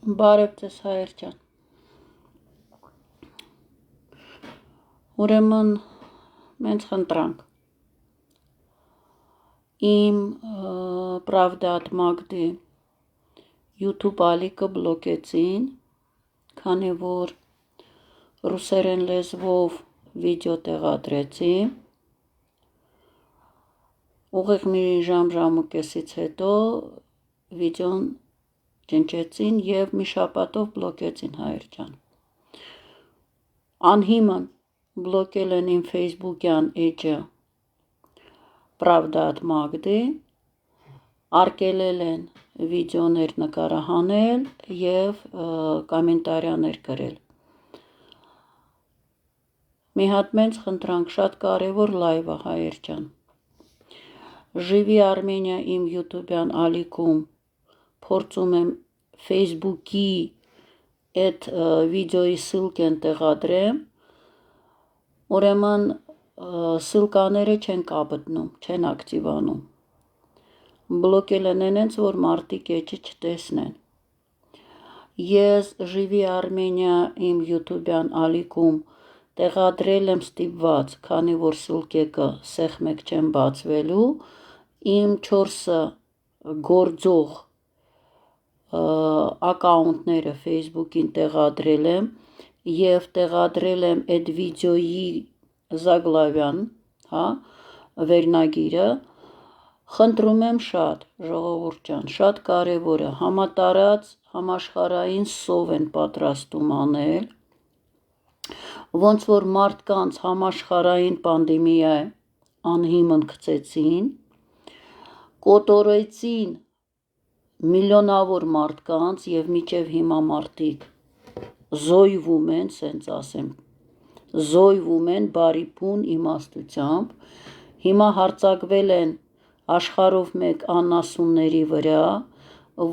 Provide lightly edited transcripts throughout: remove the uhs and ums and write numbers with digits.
Բարև ձեզ հայեր ջան։ Ուրեմն մենք խնդրանք իմ Pravda at Magdi YouTube ալիքը բլոկեցին, քանի որ ռուսերեն լեզվով վիդեո տեղադրեցի։ Ուղիղ մի ժամ-ժամուկեսից հետո վիդեոն ջնջեցին և մի շաբաթով բլոկեցին հայեր ջան։ Անհիմն բլոկել են իմ Facebook-յան էջը Pravda at Magdi, արգելել են վիդեոներ նկարահանել և կոմենտարիաներ գրել։ Մի հատ մեծ խնդրանք, շատ կարևոր լայվ է հայեր ջան։ Живи Armenia իմ YouTube-յան ալիքում փորձում եմ Facebook-ի այդ վիդեոյի սիլկեն տեղադրեմ, ուրեմն սիլկաները չեն կապտնում, չեն ակտիվանում։ Բլոկել են այնց, որ մարդիկ էջը չտեսնեն։ Ես Живи Armenia իմ YouTube-յան ալիքում տեղադրել եմ ստիպված, քանի որ սիլկեկը սեղ մեկ չեն բացվելու, իմ 4 գործող ակաունտները Facebook-ին տեղադրել եմ և տեղադրել եմ այդ վիդեոյի զագլավյան, վերնագիրը, խնդրում եմ շատ, ժողովուրդ ջան, շատ կարևոր է, համատարած համաշխարհային սով են պատրաստում անել, ոնց որ մարդկանց համաշխարհային պանդեմիա անհիմն գցեցին, կոտորեցին միլիոնավոր մարդկանց և մինչև հիմա մարդիկ զոյվում են, սենց ասեմ, զոյվում են բարի բուն իմաստությամբ, հիմա հարձակվել են աշխարհով մեկ անասունների վրա,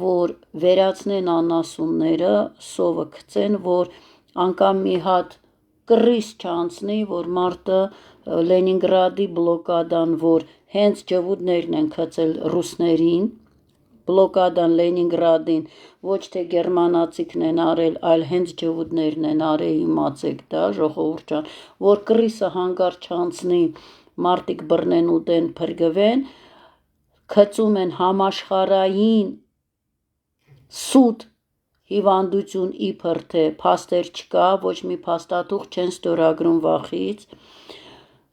որ վերացնեն անասունները, սովը գցեն, որ անգամ մի հատ կռիս չանցնի, որ մարդը Լենինգրադի բլոկադան, որ հենց ջվուդներն են գցել ռուսներին, բլոկադան Լենինգրադին ոչ թե գերմանացիքն են արել, այլ հենց ջվուդներն են արել, իմացեք դա, ժողովուրդ ջան, որ կռիսը հանգարց չանցնի, մարդիկ բռնեն ուտեն, փրկվեն, գծում են համաշխարհային սուտ հիվանդություն իբր թե փաստեր չկա, ոչ մի փաստաթուղթ չեն ստորագրում վախից,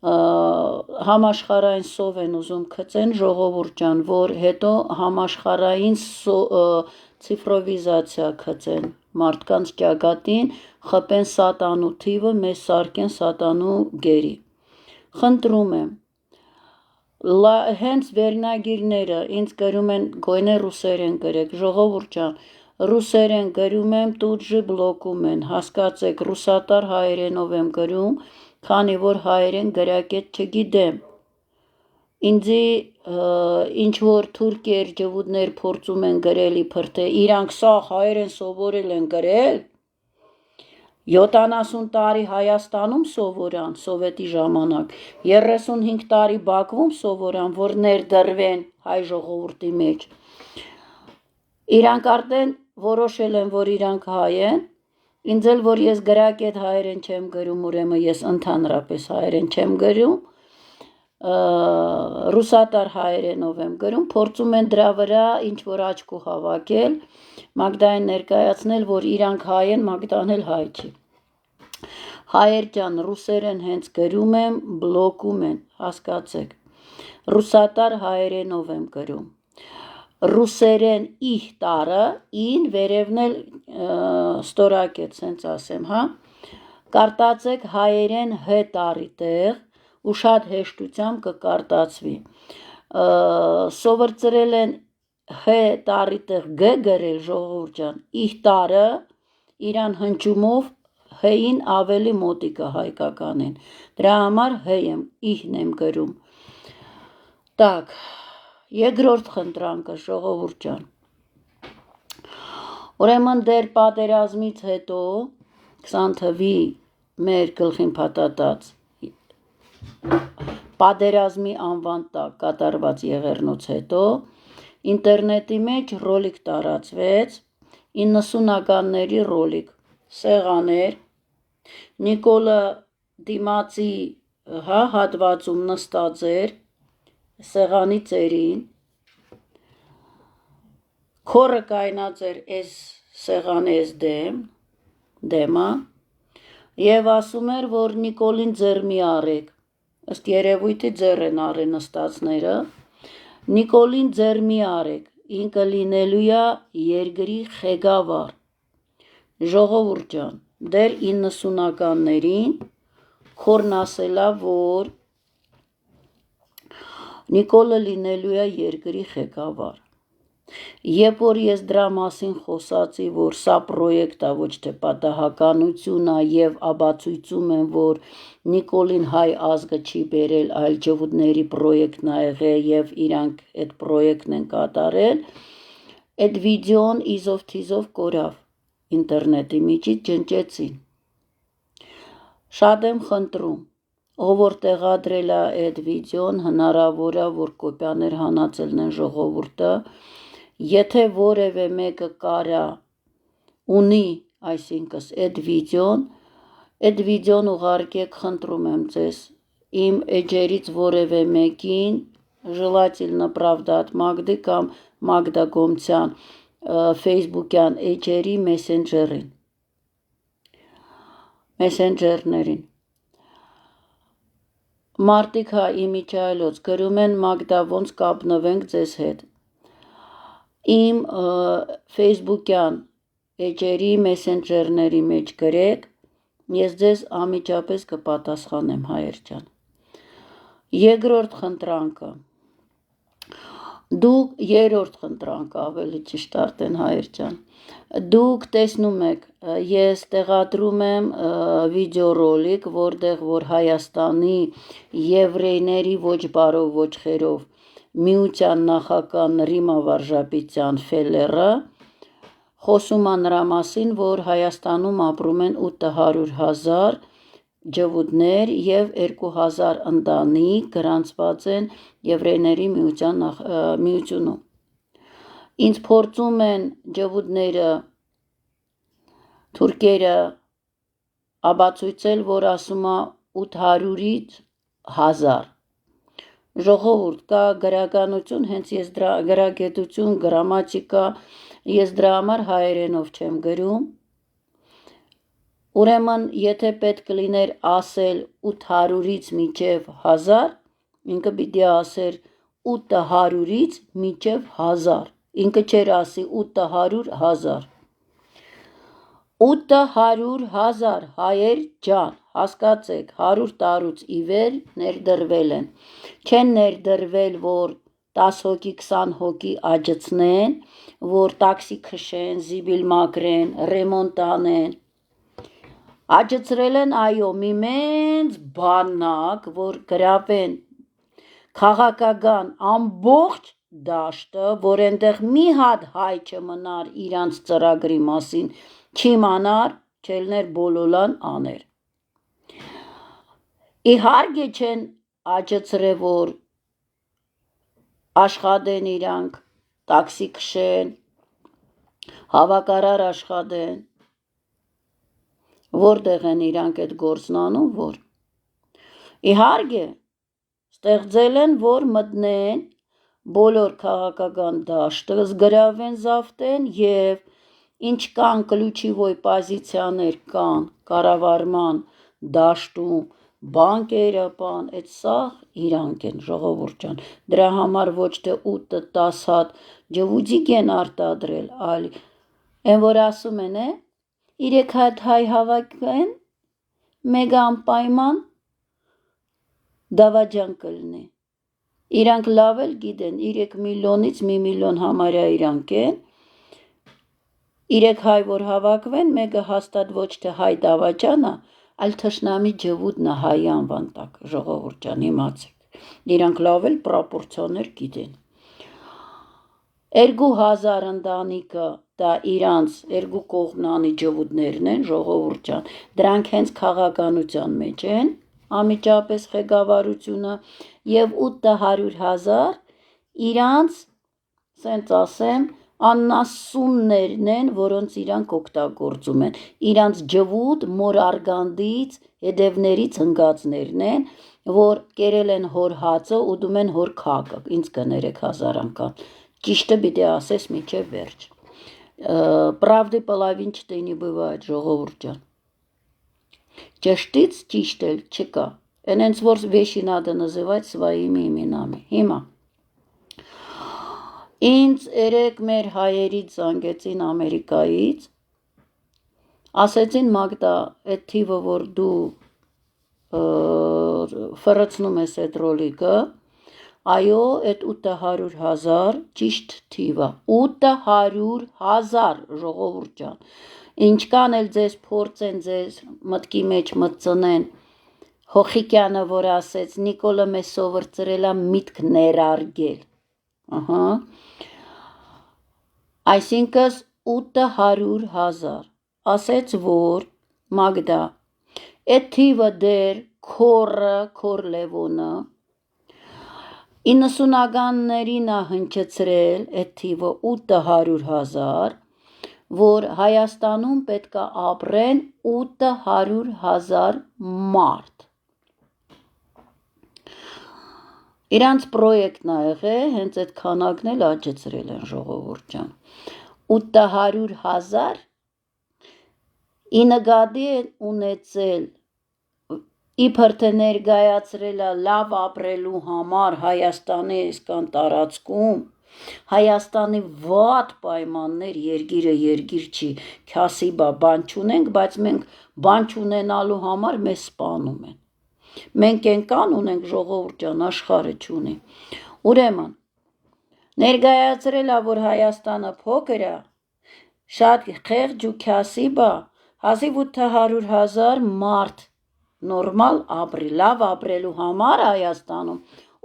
համաշխարհային սով են ուզում գծեն, ժողովուրդ ջան, որ հետո համաշխարհային ցիֆրովիզացիա գծեն մարդկանց ճակատին, խփեն սատանու թիվը, մեզ սարքեն սատանու գերի։ Խնդրում եմ, հենց վերնագիրները ինձ գրում են, գոյնե ռուսերեն գրեք, ժողովուրդ ջան, ռուսերեն գրում եմ, тут же բլոկում են, հասկացեք, ռուսատար հայերենով եմ գրում, քանի որ հայերեն գրակետ չգիտեմ։ Ինձի ինչ որ թուրքեր ջվուդներ փորձում են գրել իբր թե իրանք սա հայերեն սովորել են գրել, 70 տարի Հայաստանում սովորան սովետի ժամանակ, 35 տարի Բաքվում սովորան, որ ներդրվեն հայ ժողովրդի մեջ։ Իրանք արդեն որոշել են, որ իրանք հայ են, ինձ էլ որ ես գրակետ հայերեն չեմ գրում, ուրեմն ես ընդհանրապես հայերեն չեմ գրում, ռուսատար հայերենով եմ գրում, փորձում են դրա վրա ինչ որ աչք ու հավաքել, Մագդային ներկայացնել, որ իրանք հայ են, Մագդան էլ հայ չի։ Հայեր ջան, ռուսերեն հենց գրում եմ, բլոկում են, հասկացեք, ռուսատար հայերենով եմ գրում, ռուսերեն իհ տարը, ին վերևն էլ ստորակետ, սենց ասեմ, կարտացեք հայերեն հ տարի տեղ, ու շատ հեշտությամբ կկարտացվի, սովործրել են հ տարի տեղ գ գրել, ժողովուրդ ջան, իհ տարը, իրան հնչումով հ-ին ավելի մոտիկ է հայկականին, դրա համար հ-եմ, իհն եմ գրում։ Տակ, երկրորդ խնդրանքը, ժողովուրդ ջան, ուրեմն դեր պատերազմից հետո, 20 թվի մեր գլխին փաթաթած պատերազմի անվան տակ կատարված եղեռնուց հետո ինտերնետի մեջ ռոլիկ տարածվեց 90-ականների ռոլիկ, սեղաներ, Նիկոլը դիմացի հատվածում նստած էր, սեղանի ծերին, քորը կայնած էր այս սեղանի այս դեմը, և ասում էր, որ Նիկոլին ձեր մի արեք, ըստ երևույթի ձեր են արել նստածները, Նիկոլին ձեր մի արեք, ինքը լինելու է երկրի ղեկավար, ժողովուրդ ջան, դեռ 90-ականներին քորն ասելա, որ Նիկոլը լինելու է երկրի ղեկավար, երբ որ ես դրա մասին խոսացի, որ սա պրոյեկտ է, ոչ թե պատահականություն է և ապացույցում եմ, որ Նիկոլին հայ ազգը չի բերել, այլ ջհուդների պրոյեկտն ա եղել և իրանք այդ պրոյեկտն են կատարել, այդ վիդեոն իզով թիզով կորավ ինտերնետի միջից ջնջեցին, շատ եմ խնդրում, ով որ տեղադրել է այդ վիդեոն հնարավոր է, որ կոպիաներ հանածելն են ժողովուրդը, եթե որևէ մեկը կարա ունի, այսինքն այդ վիդեոն ուղարկեք, խնդրում եմ ձեզ, իմ էջերից որևէ մեկին, желательно правда от Մագդի կամ Մագդա Գոմցյան ֆեյսբուքյան էջերի մեսենջերներին, մարդիկ հա իմիջայլոց գրում են Մագդա ոնց կապնվենք ձեզ հետ, իմ ֆեյսբուքյան էջերի մեսենջերների մեջ գրեք, ես ձեզ անմիջապես կպատասխանեմ հայեր ջան, երկրորդ խնդրանքը, երրորդ խնդրանքը ավելի ճիշտ արդեն հայեր ջան, դուք տեսնում եք, ես տեղադրում եմ վիդեորոլիկ, որտեղ որ Հայաստանի եվրեյների ոչ բարով ոչ խերով միության նախագահ Ռիմա Վարժապետյան Ֆելլերը խոսում է նրա մասին, որ Հայաստանում ապրում են 800,000 ջհուդներ և 2000 ընտանիք գրանցված են եվրեյների միությունում, ինձ փորձում են ջհուդները, թուրքերը ապացույցել, որ ասում է 800-ից 1000, ժողովուրդ կա գրականություն, հենց ես դրա գրագետություն, գրամատիկա, ես դրա համար հայերենով չեմ գրում, ուրեմն եթե պետք լիներ ասել 800-ից մինչև 1000, ինքը պիտի ասեր 800-ից մինչև 1000, ինքը չէր ասի 800,000, 800,000 հայեր ջան, հասկացեք, 100 տարուց ի վեր ներդրվել են, չեն ներդրվել, որ 10 հոգի, 20 հոգի աջեցնեն, որ տաքսի քշեն, զիբիլ մաքրեն, ռեմոնտ անեն, աջեցրել են այո մի մեծ բանակ, որ գրավեն քաղաքական ամբողջ դաշտը, որ այնտեղ մի հատ հայ չմնար իրանց ծրագրի մասին, չիմանար, չելներ բոլոլան աներ, իհարկե չեն աջեցրել, որ աշխատեն իրանք, տաքսի քշեն, հավաքարար աշխատեն, որտեղ են իրանք այդ գործն անում, որ իհարկե ստեղծել են, որ մտնեն բոլոր քաղաքական դաշտը, զգրավեն, զավթեն և ինչ կան կլուչիվոյ պոզիցիաներ կան կառավարման դաշտում, բանկերը բան, այդ սաղ իրանք են ժողովուրդ ջան, դրա համար ոչ թե 8-10 հատ ջհուդիկ են արտադրել, այլ են որ ասում են 3 հատ հայ հավաքեն, մեկ անպայման դավաճան կլինի, իրանք լավ էլ գիտեն, 3 միլիոնից 1 միլիոն համարյա իրանք են, 3 հայ որ հավաքվեն, մեկը հաստատ ոչ թե հայ դավաճան է, այլ թշնամի ջհուդն է հայի անվան տակ, ժողովուրդ ջան, իմացեք, իրանք լավ էլ պրոպորցիոներ գիտեն, 2000 ընտանիքը դա իրանց երկու կողմնանի ջհուդներն են, ժողովուրդ ջան, դրանք հենց քաղաքականության մեջ են, անմիջապես ղեկավարությունը և 800,000 իրանց, սենց ասեմ, անասուններն են, որոնց իրանք օգտագործում են։ Իրանց ջվուտ մոր արգանդից, հետևներից ընկածներն են, որ կերել են հոր հացը ու դում են հոր քակը, ինձ կներեք 1000 անգամ։ Ճիշտը պիտի ասես միջև վերջ։ Правды половинчатой не бывает, ժողովուրդ ջան։ Ճշտից ճիշտ էլ չկա։ Энենց որ вещи надо называть своими именами։ Հիմա ինձ երեք մեր հայերից զանգեցին Ամերիկայից, ասեցին Մագդա, այդ թիվը, որ դու ֆրացնում ես այդ ռոլիկը, այո, այդ 800,000 ճիշտ թիվը, 800,000 ժողովուրդ ջան, ինչքան էլ ձեզ փորձեն ձեզ մտքի մեջ մտցնեն, Հոխիկյանը, որ ասեց, Նիկոլը մեզ սովորցրել է միտք ներարգել, ահա, այսինքն 800,000, ասեց, որ Մագդա, այդ թիվը դեր քոր Լևոնը 90-ականներին է հնչեցրել այդ թիվը 800,000, որ Հայաստանում պետք է ապրեն 800,000 մարդ։ Իրանց պրոյեկտն է եղել, հենց այդ քանակն էլ աճեցրել են ժողովուրդ ջան։ 800,000 ի նկատի են ունեցել իբր թե ներկայացրել է լավ ապրելու համար Հայաստանի այսքան տարածքում, Հայաստանի վատ պայմաններ, երկիրը երկիր չի, քյասիբա բան չունենք, բայց մենք բան չունենալու համար մեզ սպանում են։ Մենք ենքան ունենք ժողովուրդ ջան, աշխարհը չունի։ Ուրեմն ներկայացրել է, որ Հայաստանը փոքր է, շատ խեղճ ու քյասիբա, հազիվ 800,000 մարդ նորմալ ապրի, լավ ապրելու համար Հայաստանում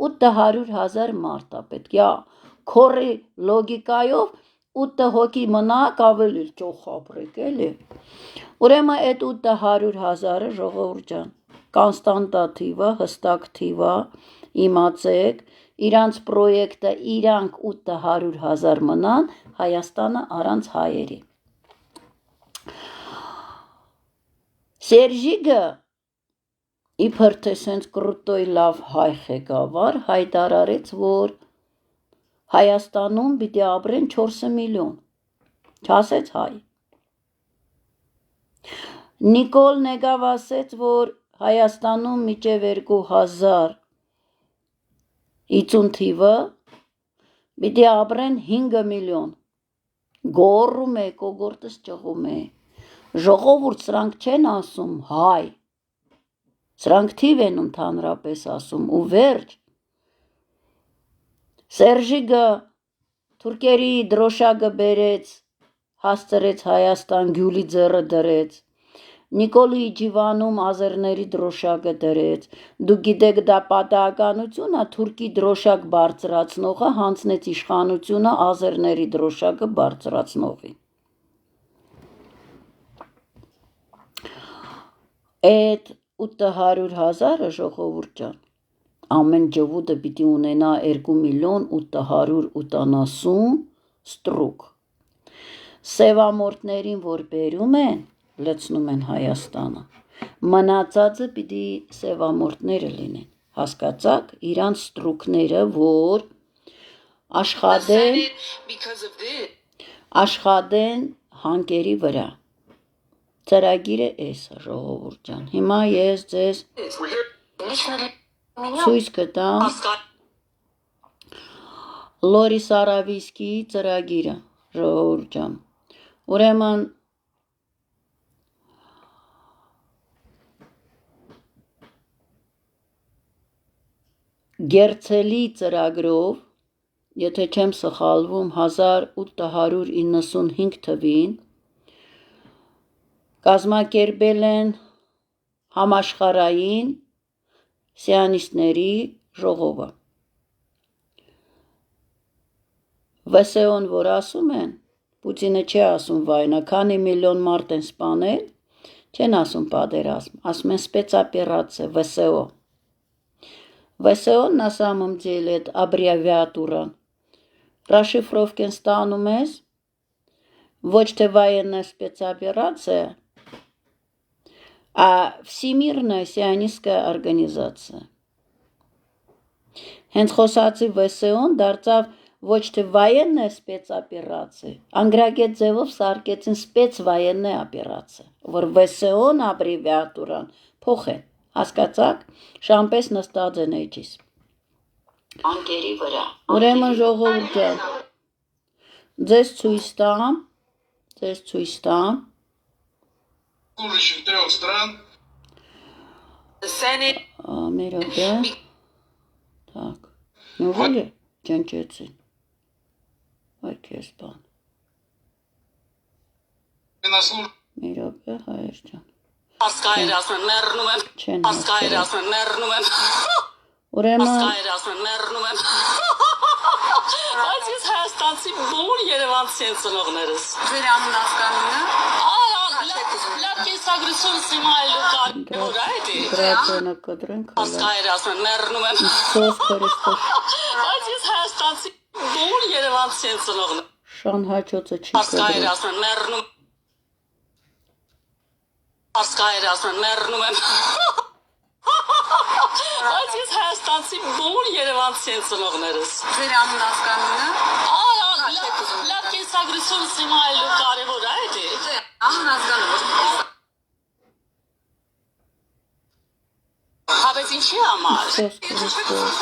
800,000 մարդ է պետք է, քորի լոգիկայով 8 հոգի մնաք ավելի ճոխ ապրեք, էլի։ Ուրեմն այդ 800,000-ը ժողովուրդ ջան, կոնստանտա թիվը, հստակ թիվը, իմացեք, իրանց պրոյեկտը իրանք 800,000 մնան, Հայաստանը առանց հայերի։ Սերժիկը իբր թե սենց կրուտոյ լավ հայ ղեկավար հայտարարեց, որ Հայաստանում պիտի ապրեն 4 միլիոն, չասեց հայ։ Նիկոլ Նեգավ ասեց, որ Հայաստանում միջև 2050 թիվը պիտի ապրեն 5 միլիոն, գոռում է, կողորտս ճղում է, ժողովուրդ սրանք չեն ասում հայ, սրանք թիվ են ընդհանրապես ասում ու վերջ։ Սերժիկը թուրքերի դրոշակը բերեց, հասցրեց Հայաստան, գյուլի ձեռը դրեց, Նիկոլի ջիվանում ազերների դրոշակը դրեց, դուք գիտեք դա պատահականություն է, թուրքի դրոշակ բարձրացնողը հանձնեց իշխանությունը ազերների դրոշակը բարձրացնողի։ Այդ 800,000-ը ժողովուրդ ջան, ամեն ջվուտը պիտի ունենա 2,870,000 ստրուկ։ Սևամորտներին, որ բերում են, լցնում են Հայաստանը, մնացածը պիտի սևամորտները լինեն, հասկացաք, իրանց ստրուկները, որ աշխատեն հանկերի վրա։ Ծրագիրը էս ժողովուրդ ջան, հիմա ես ձեզ ցույց կտամ Լորի Սարավիսկի ծրագիրը, ժողովուրդ ջան, ուրեմն Գերցելի ծրագրով, եթե չեմ սխալվում, 1895 թվին կազմակերպել են համաշխարհային սիոնիստների ժողովը։ ՎՍՕ-ն, որ ասում են, Պուտինը չի ասում վայնա, քանի միլիոն մարդ են սպանել, չեն ասում պատերազմ, ասում են спецоперация, ՎՍՕ։ ՎՍՕ-ն, на самом деле, это аббревиатура, расшифровкեն ստանում ես, Ոչ թե военная спецоперация, а Всемирная сионистская организация. Հենց խոսացի ՎՍՕ-ն դարձավ ոչ թե военная спецоперация, անգրագետ ձևով սարքեցին спецвоенная операция, որ ՎՍՕ-ն աբրևիատուրան փոխեն, հասկացաք, շամպես նստած են էջիս։ Անկերի վրա։ Ուրեմն ժողովուրդ ջան, ձեզ ցույց տամ, служащих 3 стран. Մերոբե, так, նովելի ճնճեցին, այ կես բան, մերոբե, հայեր ջան, չեն հասկերել, ուրեմն, Բայց ես Հայաստանցի բոլոր երևանցի են ծնողներս։ Ձեր անուն հասկանունը։ Լավ կեսագրություն սիմայելու կարևոր այդ է։ գրատոնը կդրենք, Ասկայր ասեն, մեռնում եմ։ Իսոս Քրիստոս, Բայց ես Հայաստանցի բոլոր երևանցի են ծնողներս։ շան հաճոցը չի Ասկայր կդրենք, ասեն, մեռնում։ Ասկայր ասեն, մեռնում եմ։ Բայց ես Հայաստանցի բոլոր երևանցի են ծնողներս։ Ձեր անուն հասկանունը։ Լավ կեսագրություն սիմայելու կարևոր այդ է։ Անուն հասկանունը։ Հավես ինչի համար։ Իսոս Քրիստոս,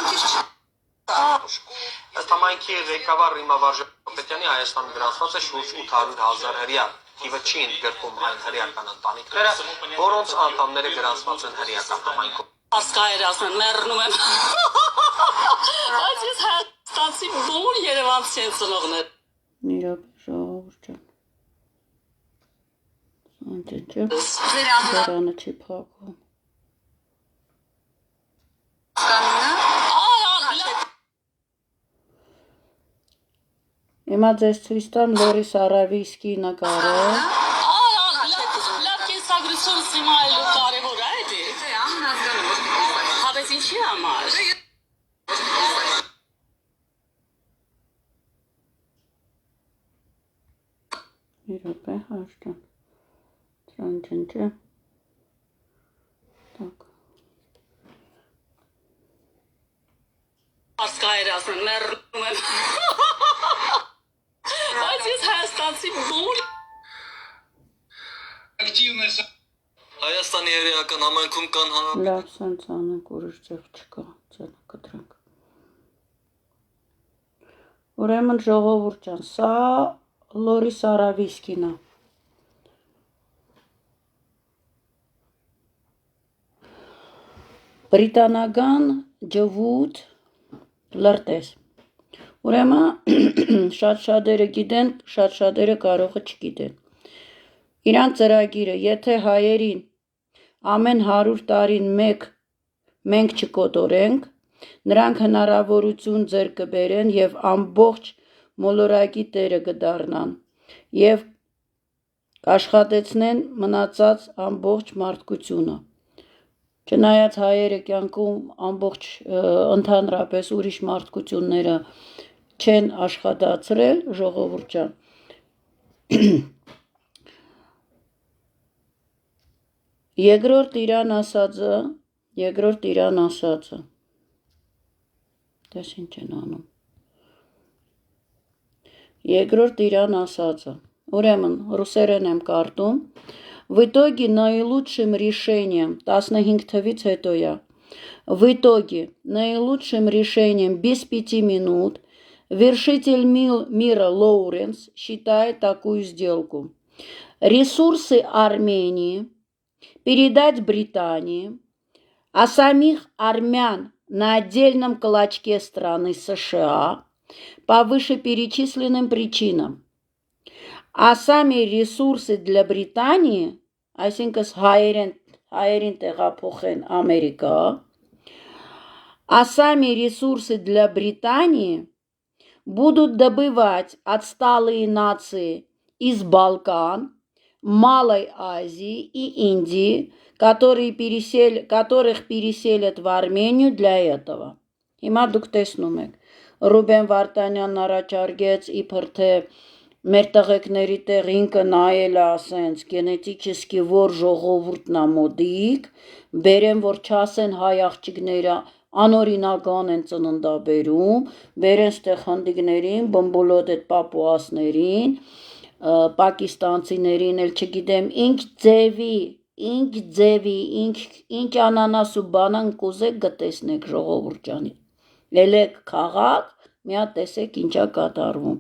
Ըստ համայնքի ղեկավար Ռիմա Վարժապետյանի Հայաստանում գրանցված է շուրջ 800,000 հրեա։ Թիվը չի ընդգրկում այն հրեական ընտանիքները, որոնց անդամները գրանցված են հրեական համայնքում։ Ասկայր ասեն, մեռնում եմ։ Բայց ես Հայաստանցի բոլոր երևանցի են ծնողներ։ նիրապ ժողովուրդ ջան, անջեջը, Ձեր անուն դարանը չի փակվում, հասկանունը։ Հիմա ձեզ ցույց տամ Լորիս Արավիսկի նկարը, Լավ կեսագրություն սիմայելու կարևոր այդ է։ Ձեր անուն հասկանունը։ Հավես ինչի համար։ նիրապ է հաշտան, անջեջը, так, Ասկայր ասեն, մեռնում եմ։ Բայց ես Հայաստանցի բոլոր Активность. Հայաստանի հրեական համայնքում կան լավ սենց անենք, ուրիշ ձև չկա, ձենը կդրենք, ուրեմն ժողովուրդ ջան, սա Լորիս Արավիսկին է, բրիտանական ջվուտ լրտես, ուրեմն շատ շատերը գիտեն, շատ շատերը կարողը չգիտեն, իրանց ծրագիրը, եթե հայերին ամեն 100 տարին մենք չկոտորենք, նրանք հնարավորություն ձեռք կբերեն և ամբողջ մոլորակի տերը կդառնան և կաշխատեցնեն մնացած ամբողջ մարդկությունը, չնայած հայերը կյանքում ամբողջ ընդհանրապես ուրիշ մարդկությունները չեն աշխատացրել, ժողովուրդ ջան, երկրորդ իրան ասածը, դες ինչ են անում, երկրորդ իրան ասածը, ուրեմն ռուսերեն եմ կարդում, в итоге наилучшим решением, 15 թվից հետո է, в итоге наилучшим решением без 5 минут вершитель мира Лоуренс считает такую сделку. Ресурсы Армении передать Британии, а самих армян на отдельном клочке страны США по вышеперечисленным причинам. А сами ресурсы для Британии, այսինքն հայերին տեղափոխեն Ամերիկա, а сами ресурсы для Британии будут добывать отсталые нации из Балкан, Малой Азии и Индии, которых переселят в Армению для этого. Հիմա դուք տեսնում եք, Ռուբեն Վարդանյանն առաջարկեց իբր թե մեր տղեկների տեղ ինքը նայել է ասենց գենետիչեսկի որ ժողովուրդն է մոդիկ, բերեն որ չասեն հայ աղջիկները անօրինական են ծննդաբերում, բերեն ստեղ հնդիկներին, բմբոլոտ այդ պապուասներին, պակիստանցիներին, էլ չգիտեմ, ինչ ձևի, ինչ անանաս ու բանան կուզեք գտեսնեք ժողովուրդ ջանի։ Ելեք քաղաք, մի հատ տեսեք ինչա կատարվում։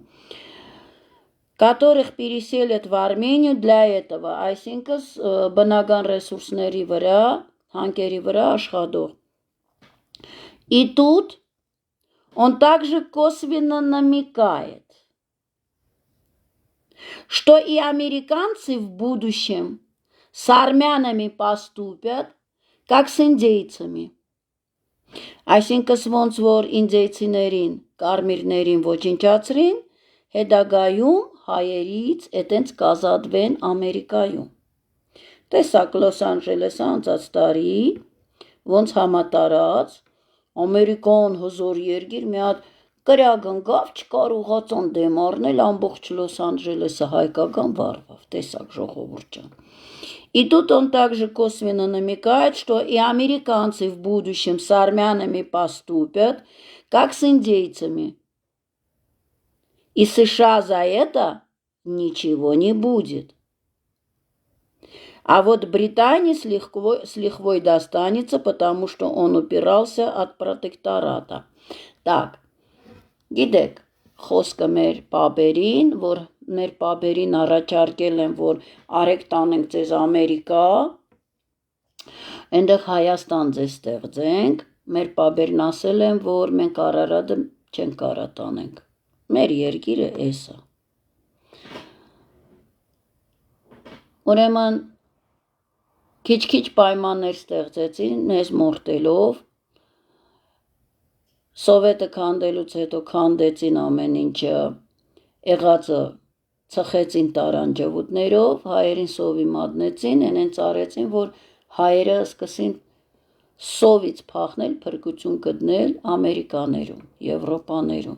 Которых переселят в Армению для этого, այսինքն բնական ռեսուրսների վրա, հանքերի վրա աշխատող։ И тут он также косвенно намекает, что и американцы в будущем с армянами поступят, как с индейцами։ Այսինքն ոնց որ ինդեյցիներին, կարմիրներին ոչնչացրին, հետագայում հայերից էտենց կազատվեն Ամերիկայում։ Տեսակ Լոս Անջելեսը անցած տարի, ոնց համատարած, Ամերիկան հզոր երկիր մի հատ կրագնգավ չկարողացան դեմ առնել ամբողջ Լոս Անջելեսը հայկական վարվավ, տեսակ ժողովուրդ ջան։ И тут он также косвенно намекает, что и американцы в будущем с армянами поступят, как с индейцами. И США за это ничего не будет. А вот Британии с лихвой достанется, потому что он упирался от протектората. Так, գիտեք, խոսքը մեր պապերին, որ մեր պապերին առաջարկել են, որ արեք տանենք ձեզ Ամերիկա, այնտեղ Հայաստան ձեզ ստեղծենք, մեր պապերն ասել են, որ մենք Արարատը չենք կարա տանենք։ Մեր երկիրը էս է։ Ուրեմն քիչ-քիչ պայմաններ ստեղծեցին մեզ մորտելով, Սովետը քանդելուց հետո քանդեցին ամեն ինչը, եղածը ծխեցին տարան ջվուտներով, հայերին սովի մատնեցին, են ծարեցին, որ հայերը սկսին սովից փախնել, փրկություն գտնել Ամերիկաներում, Եվրոպաներում։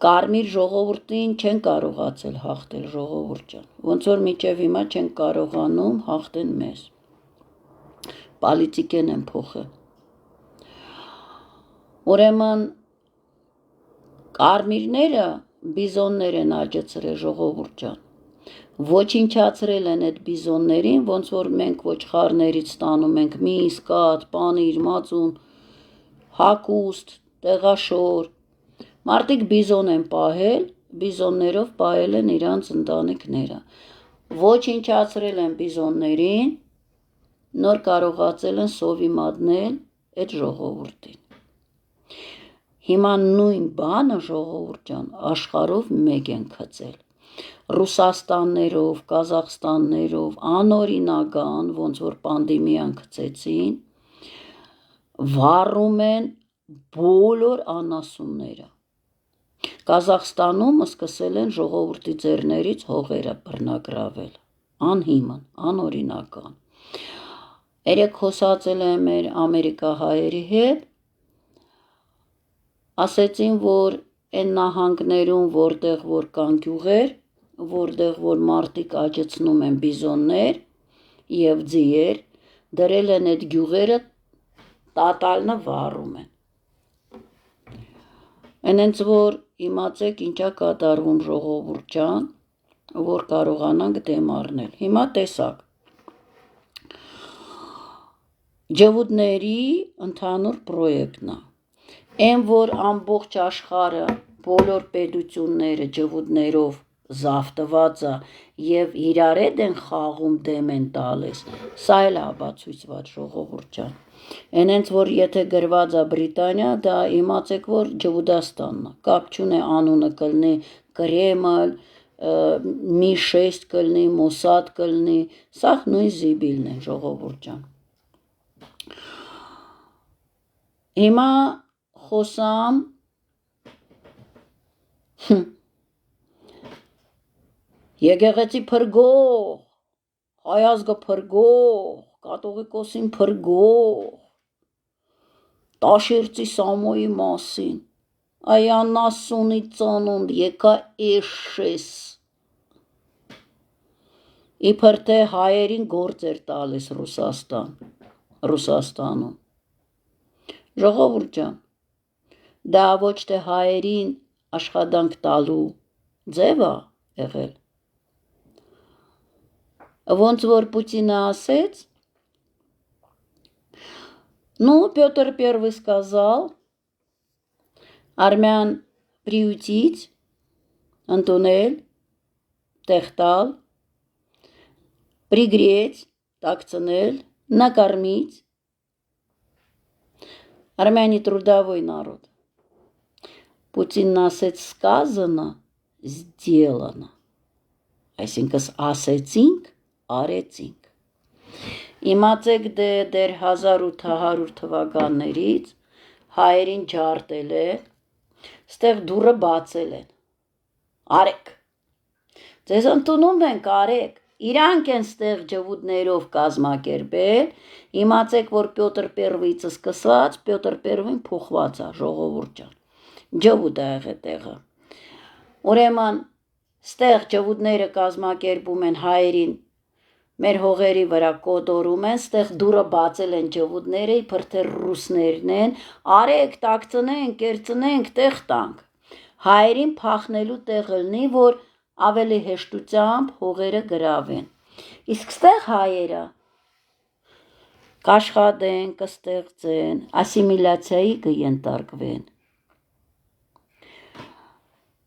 Կարմիր ժողովրդին չեն կարողացել հաղթել ժողովուրդ ջան, ոնց որ մինչև հիմա չեն կարողանում հաղթեն մեզ։ Պոլիտիկեն են փոխել։ Ուրեմն կարմիրները բիզոններ են աճեցրել ժողովուրդ ջան։ Ոչնչացրել են այդ բիզոններին, ոնց որ մենք ոչխարներից ստանում ենք միս, կաթ, պանիր, մածուն, հագուստ, տեղաշոր։ Մարդիկ բիզոն են պահել, բիզոններով պահել են իրանց ընտանիքները։ Ոչնչացրել են բիզոններին, նոր կարողացել են սովի մատնել այդ ժողովուրդին։ Հիմա նույն բանը ժողովուրդ ջան աշխարհով մեկ են գծել։ Ռուսաստաններով, Կազախստաններով անօրինական, ոնց որ պանդեմիան գծեցին, վառում են բոլոր անասունները։ Կազախստանում սկսել են ժողովրդի ձեռներից հողերը բռնագրավել, անհիմն, անօրինական։ Երեք խոսացել եմ մեր ամերիկահայերի հետ, ասեցին, որ այն նահանգներում, որտեղ որ կան գյուղեր, որտեղ որ մարդիկ աճեցնում են բիզոններ եւ ձիեր, դրել են այդ գյուղերը տատալնը վառում են։ Այնց որ իմացեք ինչա կատարվում ժողովուրդ ջան, որ կարողանանք դեմ առնել։ Հիմա տեսակ։ Ջվուտների ընդհանուր պրոյեկտն է։ Այն որ ամբողջ աշխարհը բոլոր պետությունները ջվուտներով զավթված է եւ իրար են խաղում դեմ են տալիս, սա էլ ապացույցված ժողովուրդ ջան։ Այնց որ եթե գրված է Բրիտանիա, դա իմացեք որ Ջվուդաստանն է, կապ չունի անունը կլինի Կրեմլ, Mi6 կլինի, Մոսադ կլինի, սա նույն զիբիլն է ժողովուրդ ջան։ Հիմա խոսամ եկեղեցի փրկող, հայ ազգը փրկող, կաթողիկոսին փրկող, Տաշերծի Սամոյի մասին, Ay anasını ծանոнд եկա էշես։ Իբր թե հայերին գործ էր տալիս Ռուսաստանում։ Ժողովուրդ ջան, դա ոչ թե հայերին աշխատանք տալու ձև է եղել։ Ոնց որ Պուտինը ասեց, ну, Петр I сказал, армян приютить, ընդունել, տեղ տալ, пригреть, տաքցնել, накормить. Армяне трудовой народ. Պուտինն ասեց сказано, сделано. Այսինքն ասեցինք, արեցինք։ Իմացեք դեր 1800 թվականներից հայերին ջարդել են, ստեղ դուրը բացել են։ Արեք։ Ձեզ ընդունում ենք, արեք։ Իրանք են ստեղ ջվուդներով կազմակերպել, իմացեք, որ Պյոտր I-ից սկսած, Պյոտր I-ին փոխված է, ժողովուրդ ջան։ Ջվուդ է եղել տեղը։ Ուրեմն, ստեղ ջվուդները կազմակերպում են հայերին, մեր հողերի վրա կոտորում են, ստեղ դուրը բացել են ջվուդները, իբր թե ռուսներն են, արեք, տաքցնենք, կերծնենք, տեղ տանք։ Հայերին փախնելու տեղը լինի, որ ավելի հեշտությամբ հողերը գրավեն։ Իսկ ստեղ հայերը կաշխատեն, կստեղծեն, ասիմիլյացիայի կենտարկվեն։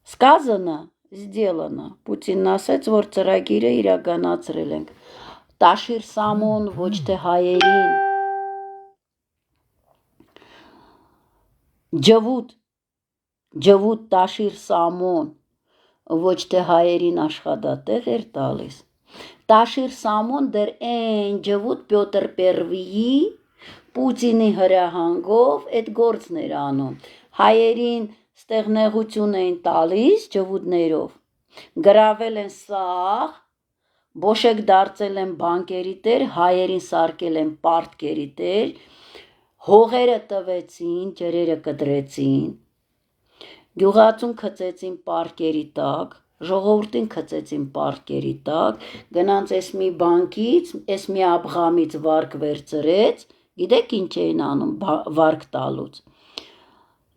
Сказано, сделано։ Պուտինն ասեց, որ ծրագիրը իրականացրել ենք։ Տաշիր սամոն ոչ թե հայերին։ Ջվուդ տաշիր սամոն ոչ թե հայերին աշխատատեղ էր տալիս։ Տաշիր սամոն դեր են ջվուդ Պյոտր I-ի Պուտինի հրահանգով այդ գործն էր անում։ Հայերին ստեղ նեղություն էին տալիս ջվուդներով, գրավել են սաղ, բոշեկ դարձել են բանկերի տեր, հայերին սարկել են պարտքերի տեր, հողերը տվեցին, ջրերը կտրեցին, գյուղացուն քծեցին պարկերի տակ, ժողովրդին քծեցին պարկերի տակ, գնանց էս մի բանկից, էս մի աբղամից վարկ վերցրեց, գիտեք ինչ էին անում վարկ տալուց,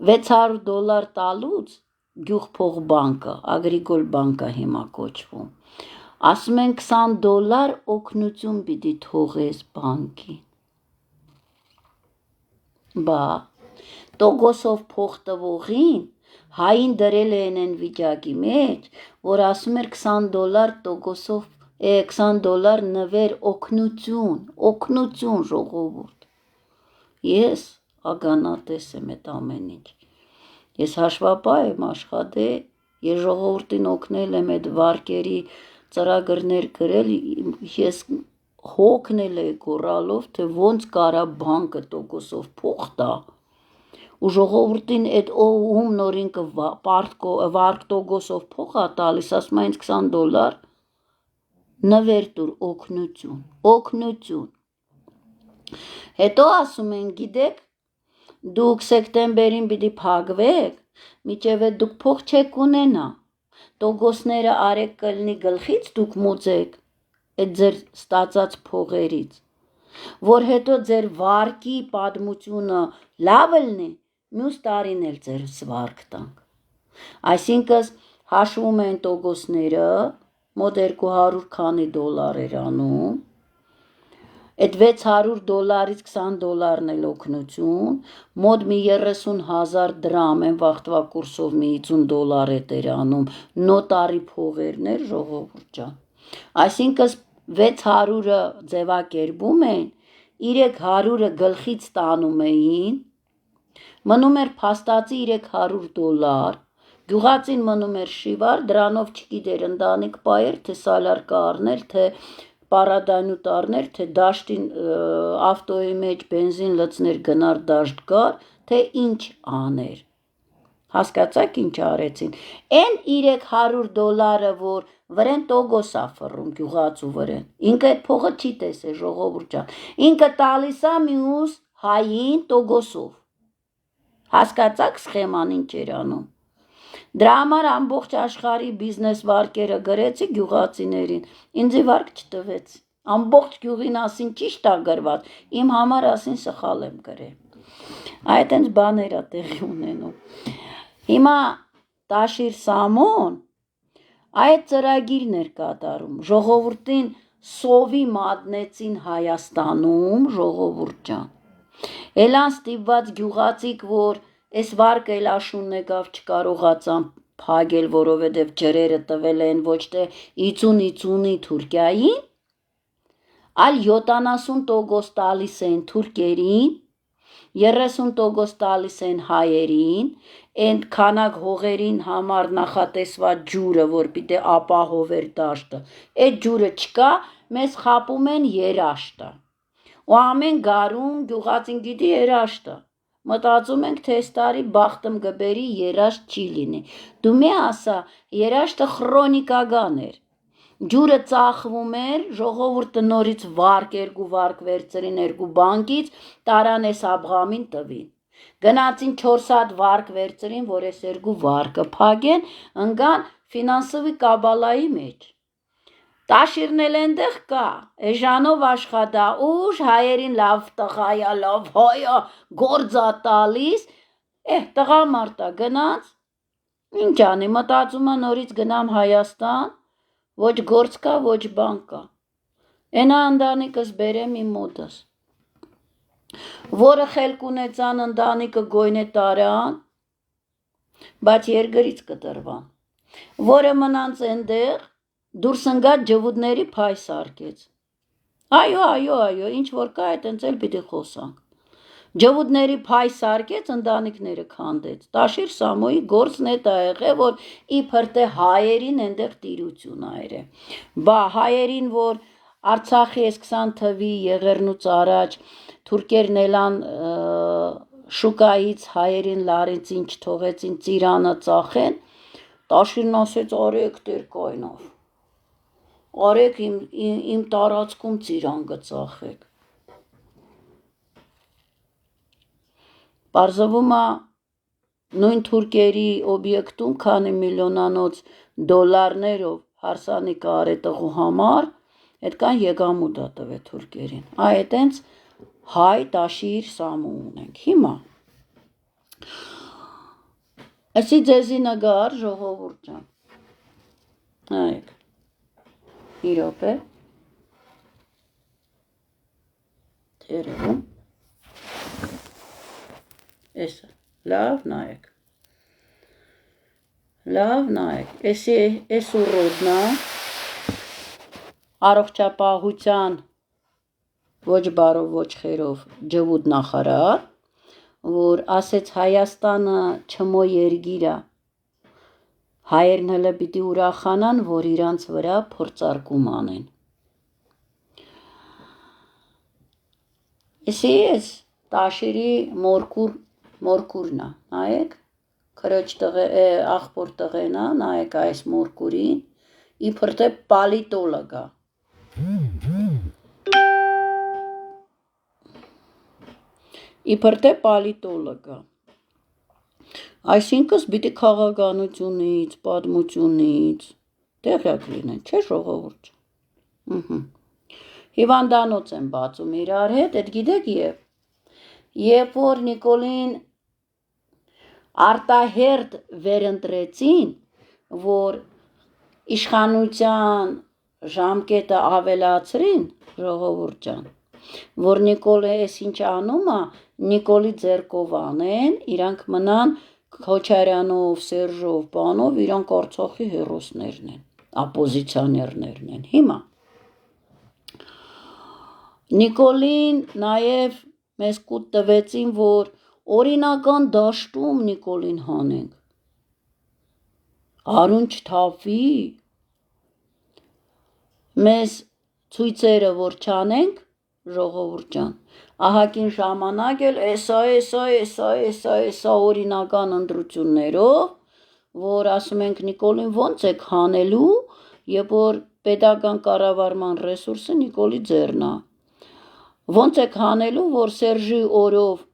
$600 տալուց գյուղփող բանկը, ագրիկոլ բանկը հիմա կոչվում, ասում են $20 օգնություն պիտի թողես բանկին, բա, տոգոսով փող տվողին, հային դրել են են վիճակի մեջ, որ ասում էր $20 տոգոսով, $20 նվեր օգնություն ժողովուրդ։ Ես ագանատես եմ այդ ամեն ինչ։ Ես հաշվապահ եմ աշխատել, ես ժողովրդին օգնել եմ այդ վարկերի ծրագրներ գրել, ես հոգնել եմ գոռալով, թե ոնց կարա բանկը տոգոսով փող տա։ Ու ժողովրդին այդ ում նորինքը վարկ տոգոսով փող է տալիս, ասում է ինձ $20 նվեր տուր օգնություն։ Հետո ասում են, գիտեք, դուք սեպտեմբերին պիտի փակվեք, միջև է դուք փող չեք ունենա, տոգոսները արեք կլնի գլխից դուք մուծեք, այդ ձեր ստացած փողերից, որ հետո ձեր վարկի պատմությունը լավ լինի, մյուս տարին էլ ձեր վարկ տանք։ Այսինքն հաշվում են տոգոսները, մոտ 200 քանի դոլար էր անում, այդ $600-ից $20-ն էլ օգնություն, մոտ մի 30,000 դրամ են վաղտվա կուրսով մի $50 էր անում, նոտարի փողերն էր ժողովուրդ ջան։ Այսինքն 600-ը ձևակերպում են, 300-ը գլխից տանում էին, մնում էր փաստացի $300, գյուղացին մնում էր շիվար, դրանով չգիտեր ընտանիք պայեր, թե սալարկա առներ, թե պարադանյուտ առներ, թե դաշտին ավտոյի մեջ բենզին լցներ գնար դաշտ գար, թե ինչ աներ։ Հասկացաք ինչ արեցին։ Այն $300, որ վրեն տոգոս է ֆռում գյուղացու վրեն։ Ինքը այդ փողը չի տեսել ժողովուրդ ջան։ Ինքը տալիս է մյուս հային տոգոսով։ Հասկացաք սխեման ինչ էր անում։ Դրա համար ամբողջ աշխարհի բիզնես վարկերը գրեցի գյուղացիներին, ինձի վարկ չտվեց։ Ամբողջ գյուղին ասին ճիշտ ա գրված, իմ համար ասին սխալ եմ գրել։ Այդ հենց բաներ ա տեղի ունենում։ Հիմա Տաշիր Սամոն այդ ծրագիրն էր կատարում, ժողովրդին սովի մատնեցին Հայաստանում, ժողովուրդ ջան։ Էլան ստիպված գյուղացիք, որ այս վարկը էլ աշունն եկավ չկարողացան փագել, որովհետև ջրերը տվել են ոչ թե 50-50-ի Թուրքիային, այլ 70% տալիս են թուրքերին, 30% տալիս են հայերին, այդ քանակ հողերին համար նախատեսված ջուրը, որ պիտի ապահովեր դաշտը, այդ ջուրը չկա, մեզ խապում են երաշտը։ Ու ամեն գարուն գյուղացին գիտի երաշտը։ Մտածում ենք, թե այս տարի բախտում գբերի երաշտ չի լինի։ Դու մի ասա, երաշտը քրոնիկական էր։ Ջուրը ծախվում էր, ժողովուրդը նորից վարկ վերցրին երկու բանկից, տարան էս Աբղամին տվին։ Գնացին 4 հատ վարկ վերցրին, որ էս երկու վարկը փագեն, ընկան ֆինանսովի կաբալայի մեջ։ Տաշիրն էլ այնտեղ կա, էժանով աշխատա, ուժ հայերին լավ տղայա, լավ հայա, գործ ա տալիս, տղամարդա գնաց, ինչ անի, մտածում ա նորից գնամ Հայաստան, ոչ գործ կա, ոչ բան կա։ Էնա ընտանիքս բերեմ իմ մոտս։ Որը խելք ունեցան ընտանիքը գոյնե տարան, բայց երկրից կտրվան։ Որը մնանց այնտեղ, դուրս ընկած ջվուդների փայ սարքեց։ Այո, ինչ որ կա, այդ ընց էլ պիտի խոսանք։ Ջվուդների փայ սարքեց, ընտանիքները քանդեց։ Տաշիր Սամոյի գործն է դա եղել, որ իբր թե հայերին այնտեղ տիրություն այրե։ Բա հայերին, որ Արցախի այս 20 թվի եղեռնուց առաջ թուրքերն ելան շուկայից հայերին լարեցին, չթողեցին ծիրանը ծախեն, Տաշիրն ասեց արեք տեր կայնով։ Արեք իմ տարածքում ծիրան գծախեք։ Պարզվում է նույն թուրքերի օբյեկտում քանի միլիոնանոց դոլարներով հարսանիք արետղու համար, այդքան եկամուտ ա տվել թուրքերին։ Այդ հենց հայ Տաշիր Սամու ունենք։ Հիմա ասի ձեզի նգար ժողովուրդ ջան։ Նայեք։ Մի րոպե։ Տերևում։ Էսը, լավ նայեք։ Լավ նայեք, էս ուռոդնա առողջապահության ոչ բարով, ոչ խերով ջվուդ նախարար, որ ասեց Հայաստանը չմո երգիր ա, հայերն հələ պիտի ուրախանան, որ իրանց վրա փորձարկում անեն։ Էսի ես Տաշիրի մորկուրն ա, նայեք, քրոջ աղբոր տղեն ա, նայեք այս մորկուրին, իբր թե պալիտոլոգ ա։ Իբր թե պալիտոլոգ ա։ Այսինքն պիտի քաղաքականությունից, պատմությունից տեղյակ լինեն, չէ՞ ժողովուրդ։ Հիվանդանոց են բացում իրար հետ, այդ գիտեք երբ որ Նիկոլին արտահերթ վերընտրեցին, որ իշխանության ժամկետը ավելացրին, ժողովուրդ ջան, որ Նիկոլը էս ինչ անում ա, Նիկոլի ձեռքով անեն, իրանք մնան Քոչարյանով, Սերժով, բանով, իրանք Արցախի հերոսներն են, ապոզիցիոներներն են։ Հիմա Նիկոլին նաև մեզ կուտ տվեցին, որ օրինական դաշտում Նիկոլին հանենք։ Արուն չթափվի, մեզ ցույցերը որ չանենք, ժողովուրդ ջան, ահագին ժամանակ էլ էսա օրինական ընտրություններով, որ ասում ենք Նիկոլին ոնց եք հանելու, երբ որ պետական կառավարման ռեսուրսը Նիկոլի ձեռն ա։ Ոնց եք հանելու, որ Սերժի օրով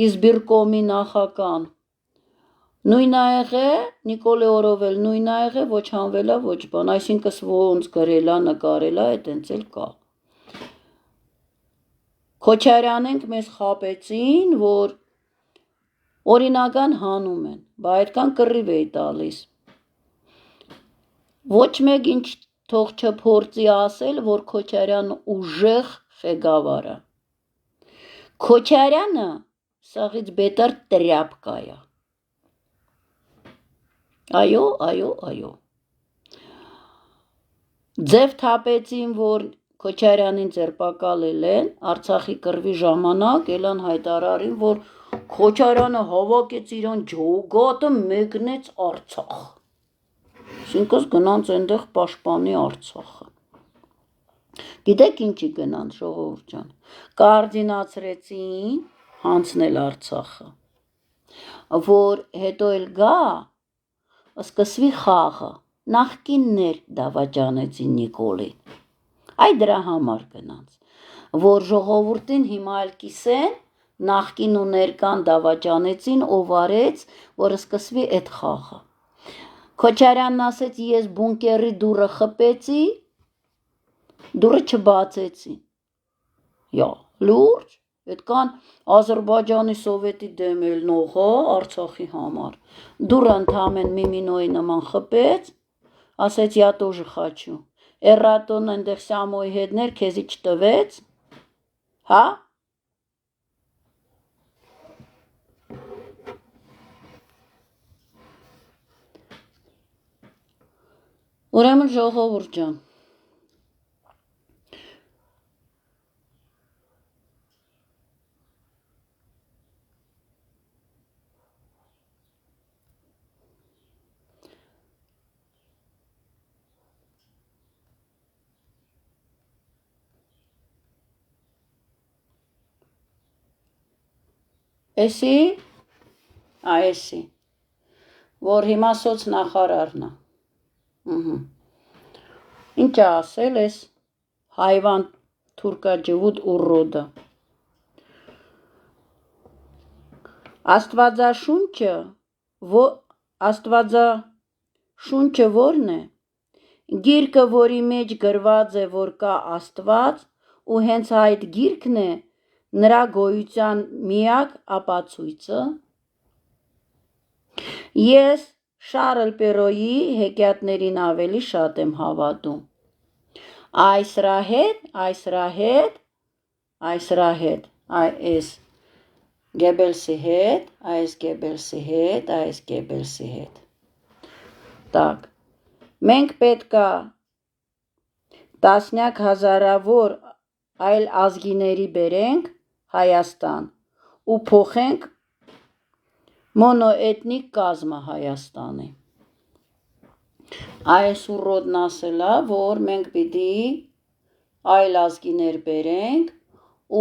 Իզբիրկոմի նախական նույն ա եղել, Նիկոլե Օրովել նույն ա եղել, ոչ հանվել ա, ոչ բան, այսինքն ոնց գրել ա, նկարել ա, այտենց էլ կա։ Քոչարյանենք մեզ խապեցին, որ օրինական հանում են, բա այդքան կռիվ էի տալիս։ Ոչ մեկ ինչ թող չփորձի ասել, որ Քոչարյանը ուժեղ ղեկավար է։ Քոչարյանը սաղից բետար տրյապկա է։ Այո։ Ձև թափեցին, որ Քոչարյանին ձերբակալել են, Արցախի կռվի ժամանակ ելան հայտարարին, որ Քոչարյանը հավաքեց իրան ջոուգոտը մեկնեց Արցախ։ Այսինքն գնանց այնտեղ պաշտպանի Արցախը։ Գիտեք ինչի գնան ժողովուրդ ջան։ Կոորդինացրեցին հանցնել Արցախը, որ հետո էլ գա սկսվի խաղը։ Նախկիններ դավաճանեցին Նիկոլին։ Այ դրա համար գնանց, որ ժողովուրդին հիմա էլ կիսեն նախկին ու ներկան դավաճանեցին, ով արեց, որ սկսվի այդ խաղը։ Քոչարյանն ասեց, ես բունկերի դուռը խփեցի, դուռը չբացեցին։ Լուրջ, այդքան Ադրբեջանի Սովետի դեմ էլ նողա Արցախի համար։ Դուռը ընդամեն միմինոյի նման խփեց, ասեց я тоже хочу։ Էռատոն այնտեղ Սամոյի հետներ քեզի չտվեց, հա։ Ուրեմն ժողովուրդ ջան, էսի, որ հիմա սոցնախարարն է։ Ինչ է ասել էս հայվան թուրքաջվուտ ուռոդը։ Աստվածաշունչը որն է։ Գիրքը, որի մեջ գրված է, որ կա Աստված, ու հենց այդ գիրքն է նրա գոյության միակ ապացույցը։ Ես Շարլ Պերոյի հեքիաթներին ավելի շատ եմ հավատում։ Այս Գեբելսի հետ։ Տակ, մենք պետք է տասնյակ հազարավոր այլ ազգիների բերենք Հայաստան ու փոխենք մոնոէթնիկ կազմը Հայաստանի։ Այս ուռոդն ասել է, որ մենք պիտի այլ ազգիներ բերենք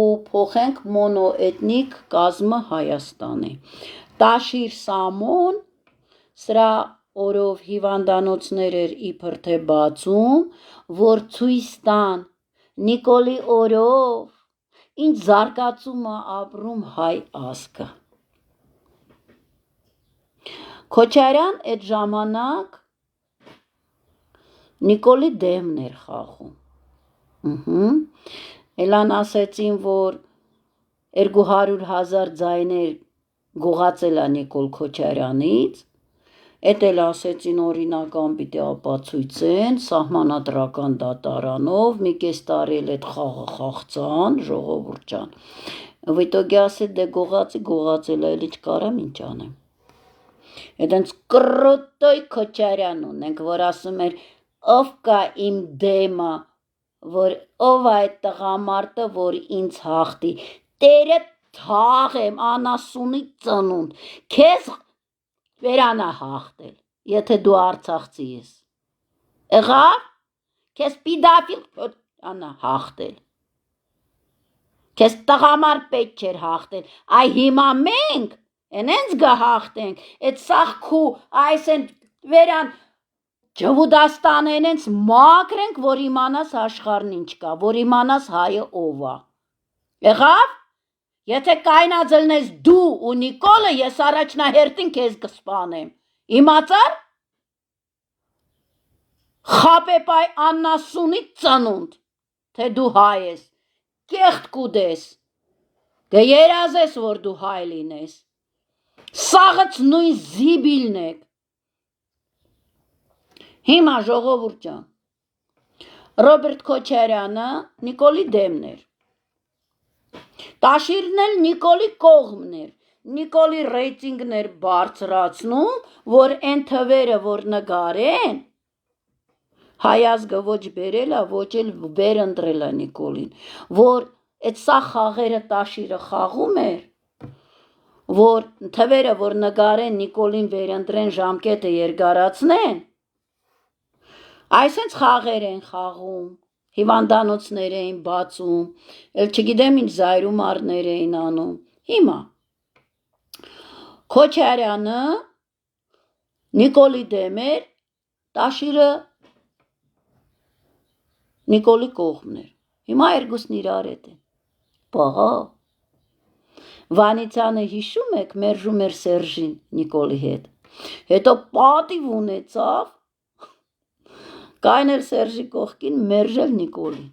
ու փոխենք մոնոէթնիկ կազմը Հայաստանի։ Տաշիր Սամոն սրա օրով հիվանդանոցներ էր իբր թե բացում, որ ցույց տան Նիկոլի օրով ինչ զարգացում է ապրում հայ ազգը։ Քոչարյան այդ ժամանակ Նիկոլի դեմն էր խաղում։ Էլան ասեցին, որ 200,000 ձայներ գողացել է Նիկոլ Քոչարյանից, էդ էլ ասեցին օրինական պիտի ապացույցեն, սահմանադրական դատարանով, մի կես տարի էլ այդ խաղը խաղցան, ժողովուրդ ջան։ Վիտոգի ասեց, դե գողացել է, էլ ինչ կարամ ինչ անեմ։ Այդենց կռոտոյ Քոչարյան ունենք, որ ասում էր, ով կա իմ դեմը, որ ով այդ տղամարդը, որ ինձ հաղթի, տերը թաղեմ, անասունի ծնունդ, քեզ վերանա հաղթել, եթե դու արցախցի ես։ Եղավ, քեզ պիդաֆիլ անա հաղթել, քեզ տղամարդ պետք չէր հաղթել, այ հիմա մենք ենենց գհաղթենք, այդ սաղ քու այս են վերան Ջվուդաստանը ենենց մաքրենք, որ իմանաս աշխարհն ինչ կա, որ իմանաս հայը ով է։ Եղավ, Եթե կայնածելնես դու ու Նիկոլը, ես առաջնահերթին քեզ կսպանեմ։ Իմացար։ Խապեպայ աննասունի ծնունդ, թե դու հայ ես, կեղտ կուդես, կերազես, որ դու հայ լինես, սաղըց նույն զիբիլն եք։ Հիմա ժողովուրդ ջան, Ռոբերտ Քոչարյանը Նիկոլի դեմն էր, Տաշիրն էլ Նիկոլի կողմն էր, Նիկոլի ռեյտինգն էր բարձրացնում, որ են թվերը, որ նգարեն, հայազգը ոչ բերելա, ոչ էլ բերընտրելա Նիկոլին, որ այդ սա խաղերը Տաշիրը խաղում էր, որ թվերը, որ նգարեն Նիկոլին վերընտրեն ժամկետը երկարացնեն, այսենց խաղեր են խաղում, հիվանդանոցներ էին բացում, էլ չգիտեմ ինչ զայրումարներ էին անում, հիմա, Քոչարյանը Նիկոլի դեմ էր, Տաշիրը Նիկոլի կողմն էր, հիմա երկուսն իրար հետ են, բաղա, Վանիցյանը հիշում եք, մերժում էր Սերժին Նիկոլի հետ, հետո պատիվ ունեցավ, կայնել Սերժի կողքին մերժել Նիկոլին,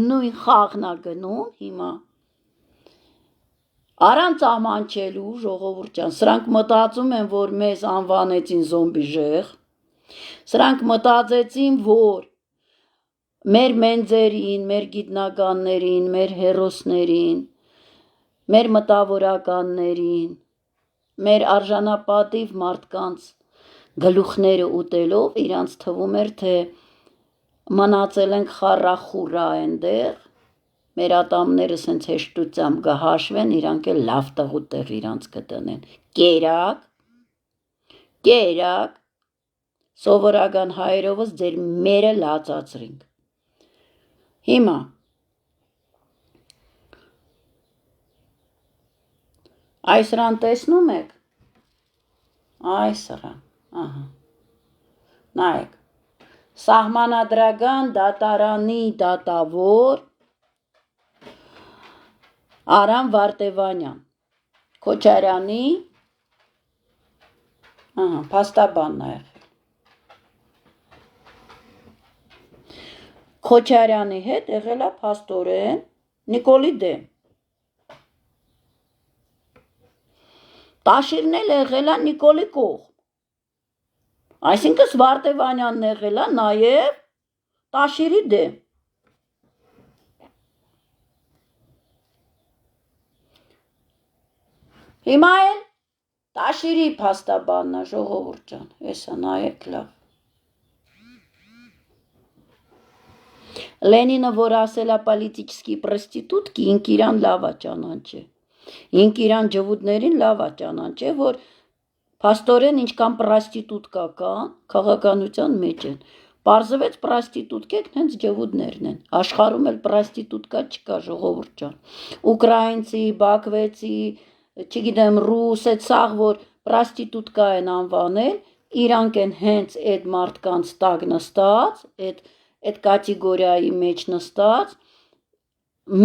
նույն խաղն ա գնում հիմա, առանց ամանչելու ժողովուրդ ջան, սրանք մտածում են, որ մեզ անվանեցին զոմբի ժեղ, սրանք մտածեցին, որ մեր մենձերին, մեր գիտնականներին, մեր հերոսներին, մեր մտավորականներին, մեր արժանապատիվ մարդկանց գլուխները ուտելով իրանց թվում էր, թե մնացել ենք խառախուրա այնտեղ, մեր ատամները սենց հեշտությամբ գահաշվեն, իրանք էլ լավ տղուտեղ իրանց կտնեն, կերակ, սովորական հայերովս ձեր մերը լացացրինք, հիմա, այս ռան տեսնում եք, այս ռան, նայեք, սահմանադրական դատարանի դատավոր Արամ Վարդևանյան, Քոչարյանի, փաստաբանն ա եղել, Քոչարյանի հետ եղել ա փաստորեն Նիկոլի դեմ, Տաշիրն էլ եղել ա Նիկոլի կողմ, այսինքն Վարդևանյանն եղել ա նաև Տաշիրի դեմ, հիմա էլ Տաշիրի փաստաբանն ա ժողովուրդ ջան, հեսա նայեք լավ, Լենինը, որ ասել ա պոլիտիկսկի պրոստիտուտկի, ինք իրան լավ ա ճանաչե, ինք իրան ջվուդներին լավ ա ճանաչե, որ փաստորեն ինչքան պրոստիտուտկա կան, քաղաքականության մեջ են, պարզվեց պրոստիտուտկեք հենց ջվուդներն են, աշխարհում էլ պրոստիտուտկա չկա ժողովուրդ ջան, ուկրաինցի, բաքվեցի, չգիտեմ ռուս, այդ սաղ, որ պրոստիտուտկա են անվանել, իրանք են հենց այդ մարդկանց տակ նստած, այդ կատեգորիայի մեջ նստած,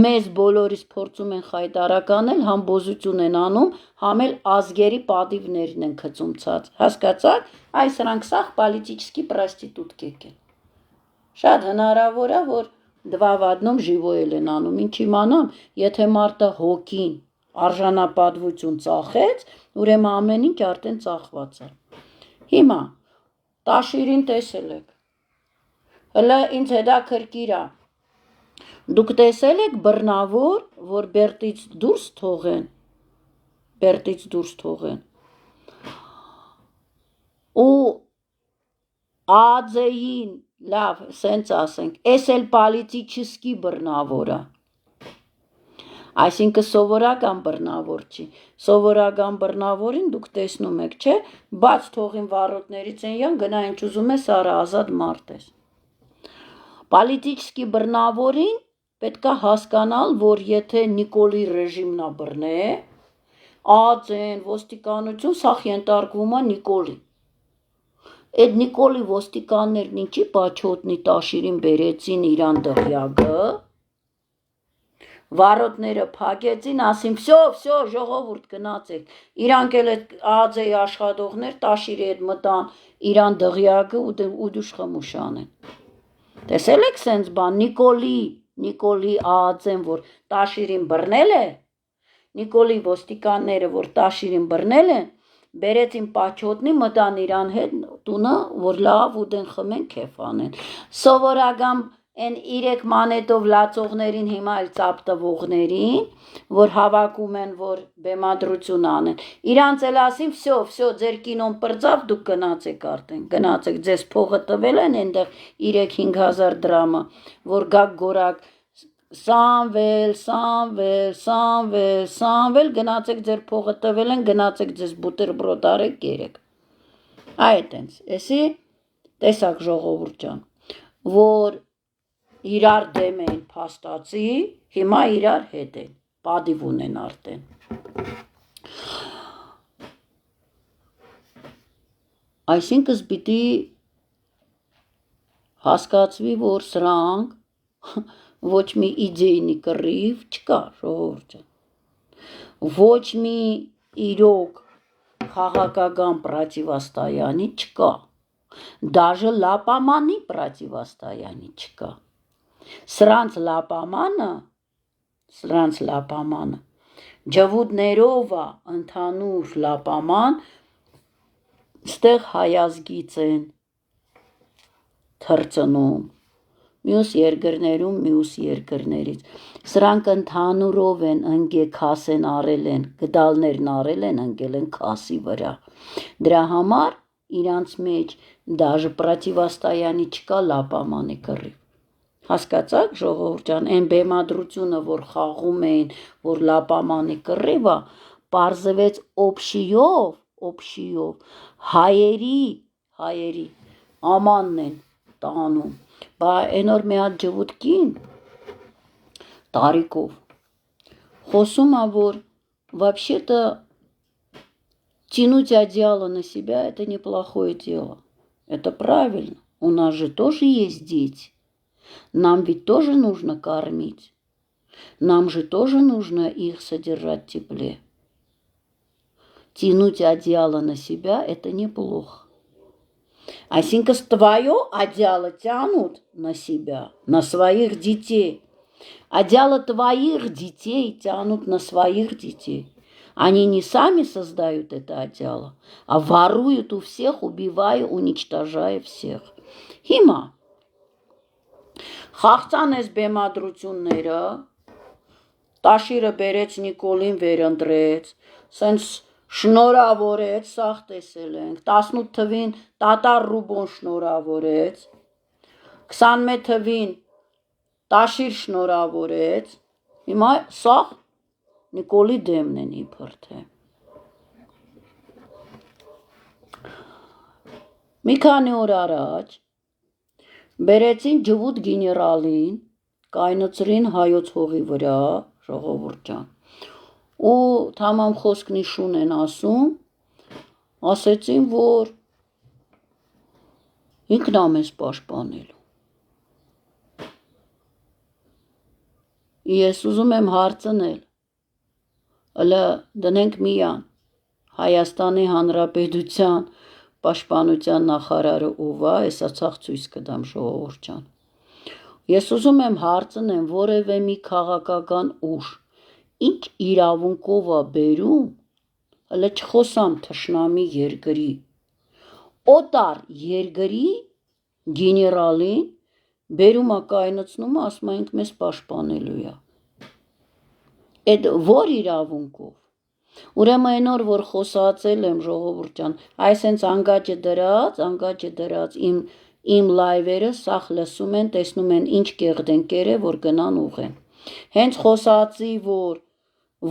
մեզ բոլորիս փորձում են խայտարականել, համ բոզություն են անում, համ էլ ազգերի պատիվներն են քծումցած, հասկացաք, այս սրանք սաղ պոլիտիկսկի պրոստիտուտկեք են, շատ հնարավոր է, որ դվա в одном живոյել են անում, ինչ իմանամ, եթե մարդը հոգին, արժանապատվություն ծախեց, ուրեմն ամեն ինչ արդեն ծախված է, հիմա, Տաշիրին տեսել եք, հլը ինձ հետաքրքիր ա, դուք տեսել եք բռնավոր, որ Բերտից դուրս թողեն, ու ԱԱԾ-ին, լավ, սենց ասենք, էս էլ պոլիտիկսկի բռնավոր ա, այսինքն սովորական բռնավոր չի, սովորական բռնավորին դուք տեսնում եք, չէ, բաց թողին վարոտներից են յան, գնա ինչ ուզում է, սարը ազատ մարդ ես, պոլիտիկսկի բռնավորին պետք է հասկանալ, որ եթե Նիկոլի ռեժիմն ա բռնե, ԱԱԾ-ն, ոստիկանություն, սաղ ենթարկվում ա Նիկոլի, այդ Նիկոլի ոստիկաններն ինչի պաչոտնի Տաշիրին բերեցին իրան դղյակը, վարոտները փակեցին, ասին, всё, ժողովուրդ գնացեք։ Իրանք էլ այդ ԱԱԾ-ի աշխատողներ Տաշիրի հետ մտան իրան դղյակը ու դուշխմուշան են։ Տեսել եք սենց բան, Նիկոլի ԱԱԾ-ն, որ Տաշիրին բռնել է, Նիկոլի ոստիկանները, որ Տաշիրին բռնել են, բերեցին պաչոտնի, մտան իրան հետ տունը, որ լավ ուտեն խմեն, քեֆ անեն։ Սովորական այն 3 մանետով լացողներին հիմա էլ ծապ տվողներին, որ հավաքում են, որ բեմադրություն անեն։ Իրանց էլ ասին, всё, ձեր կինոն պրծավ, դուք գնացեք արդեն, գնացեք, ձեզ փողը տվել են այնտեղ 3-5 հազար դրամը, որ գաք գորակ Սամվել, գնացեք ձեր փողը տվել են, գնացեք ձեզ բուտերբրոդ արեք երեք։ Այդ էնց, էսի տեսակ ժողովուրդ ջան, որ իրար դեմ էին փաստացի, հիմա իրար հետ են, պատիվ ունեն արդեն։ Այսինքն պիտի հասկացվի, որ սրանք ոչ մի իդեյնի կռիվ չկա, ժողովուրդ ջան, ոչ մի իրոք քաղաքական պրատիվաստայանի չկա, դաժե լապամանի պրատիվաստայանի չկա, սրանց լապամանը ջվուդներով ընդհանուր լապաման ստեղ հայազգից են թրծնում, մյուս երկրներում մյուս երկրներից, սրանք ընդհանուրով են ընգեքաս են արել են, գդալներն արել են, ընգել են քասի վրա, դրա համար իրանց մեջ դաժե պրատիվաստայանի չկա լապամանի կռիվ, հասկացաք ժողովուրդ ջան, այն բեմադրությունը, որ խաղում էին, որ լապամանի կռիվը, պարզվեց օբշիով, հայերի ամանն են տանում, բա այն օր մի հատ ջվուդ կին տարիքով խոսում է, որ вообще-то тянуть одеяло на себя это неплохое дело, это правильно, у нас же тоже есть дети, нам ведь тоже нужно кормить, нам же тоже нужно их содержать в тепле. Тянуть одеяло на себя это неплохо. Այսինքն твое одеяло тянут на себя, на своих детей. Одеяло твоих детей тянут на своих детей. Они не сами создают это одеяло, а воруют у всех, убивая, уничтожая всех. Հիմա խաղցան ես բեմադրությունները, Տաշիրը բերեց Նիկոլին վերընտրեց, սենց շնորհավորեց, սաղ տեսել ենք, 18 թվին Տատար Ռուբոն շնորհավորեց, 21 թվին Տաշիր շնորհավորեց, հիմա սաղ Նիկոլի դեմն են իբր թե։ Մի քանի օր առաջ բերեցին ջվուդ գեներալին, կայնացրին հայոց հողի վրա, ժողովուրդ ջան, ու թամամ խոսքնի շուն են ասում, ասեցին, որ ինքն ամես պաշտպանելու։ Ես ուզում եմ հարցնել, հələ դնենք միան Հայաստանի Հանրապետության պաշտպանության նախարարը ով է, հեսա ցախ ցույց կտամ ժողովուրդ ջան։ Ես ուզում եմ հարցնեմ որևէ մի քաղաքական ուժ, ինչ իրավունքով է բերում, հələ չխոսամ թշնամի երկրի, օտար երկրի գեներալին բերում է կայնացնում, ասում է ինք մեզ պաշտպանելու է։ Այդ որ իրավունքով։ Ուրեմն այն օր որ խոսացել եմ ժողովուրդ ջան, այս հենց անգաճը դրած իմ լայվերը սախ լսում են, տեսնում են ինչ կեղդենկեր է, որ գնան ուղեն։ Հենց խոսացի, որ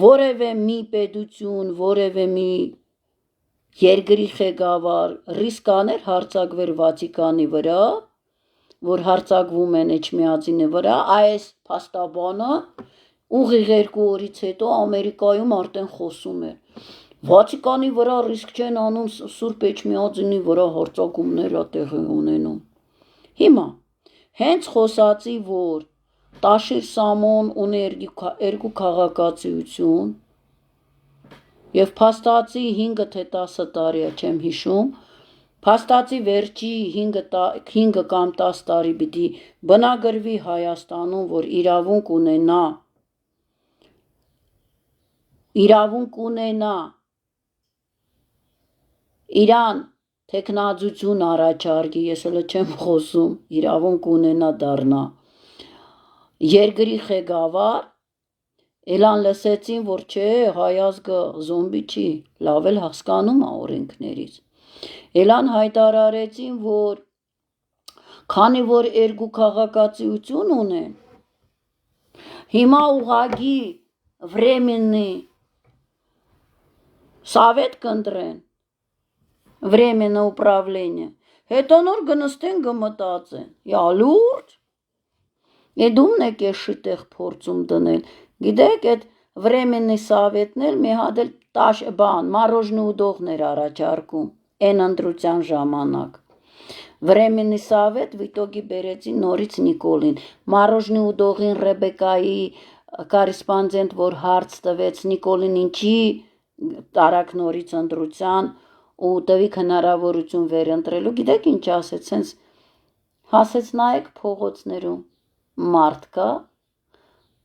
որևէ մի պետություն, որևէ մի երկրի ղեկավար ռիսկ աներ հարձակվեր Վատիկանի վրա, որ հարձակվում են Էջմիածինի վրա, այս փաստաբանը ուղիղ 2 օրից հետո Ամերիկայում արդեն խոսում է։ Վատիկանի վրա ռիսկ չեն անում, Սուրբ Էջմիածինի վրա հարձակումներ է տեղի ունենում։ Հիմա հենց խոսացի, որ Տաշիր Սամոն ունի երկու քաղաքացիություն եւ փաստացի 5 թե 10 տարի է, չեմ հիշում, փաստացի վերջի 5 կամ 10 տարի պիտի բնագրվի Հայաստանում, որ իրավունք ունենա իրան տեխնազություն առաջարկի, ես հələ չեմ խոսում, իրավունք ունենա դառնա երկրի ղեկավար, Էլան լսեցին, որ չէ, հայազգը զոմբի չի, լավ էլ հասկանում է օրենքներից։ Էլան հայտարարեցին, որ քանի որ երկու քաղաքացիություն ունեն, հիմա ուղղակի временный Սավետ կընտրեն, временное управление, հետո նոր գնստեն գմտածեն, լուրջ, դումն եք ես շիտեղ փորձում դնել, գիտեք, այդ временный Սավետն էլ մի հատ էլ մարոժնի ուդողներ առաջարկում, են ընտրության ժամանակ, временный Սավետ վիտոգի բերեցին նորից Նիկոլին, մարոժնի ուդողին Ռեբեկայի կորեսպոնդենտ, որ հարց տվեց Նիկոլին ինչի տարակ նորից ընտրության ու տվիք հնարավորություն վերընտրելու, գիտեք ինչ ասեց, հենց հասեց նայեք փողոցներում մարդ կա,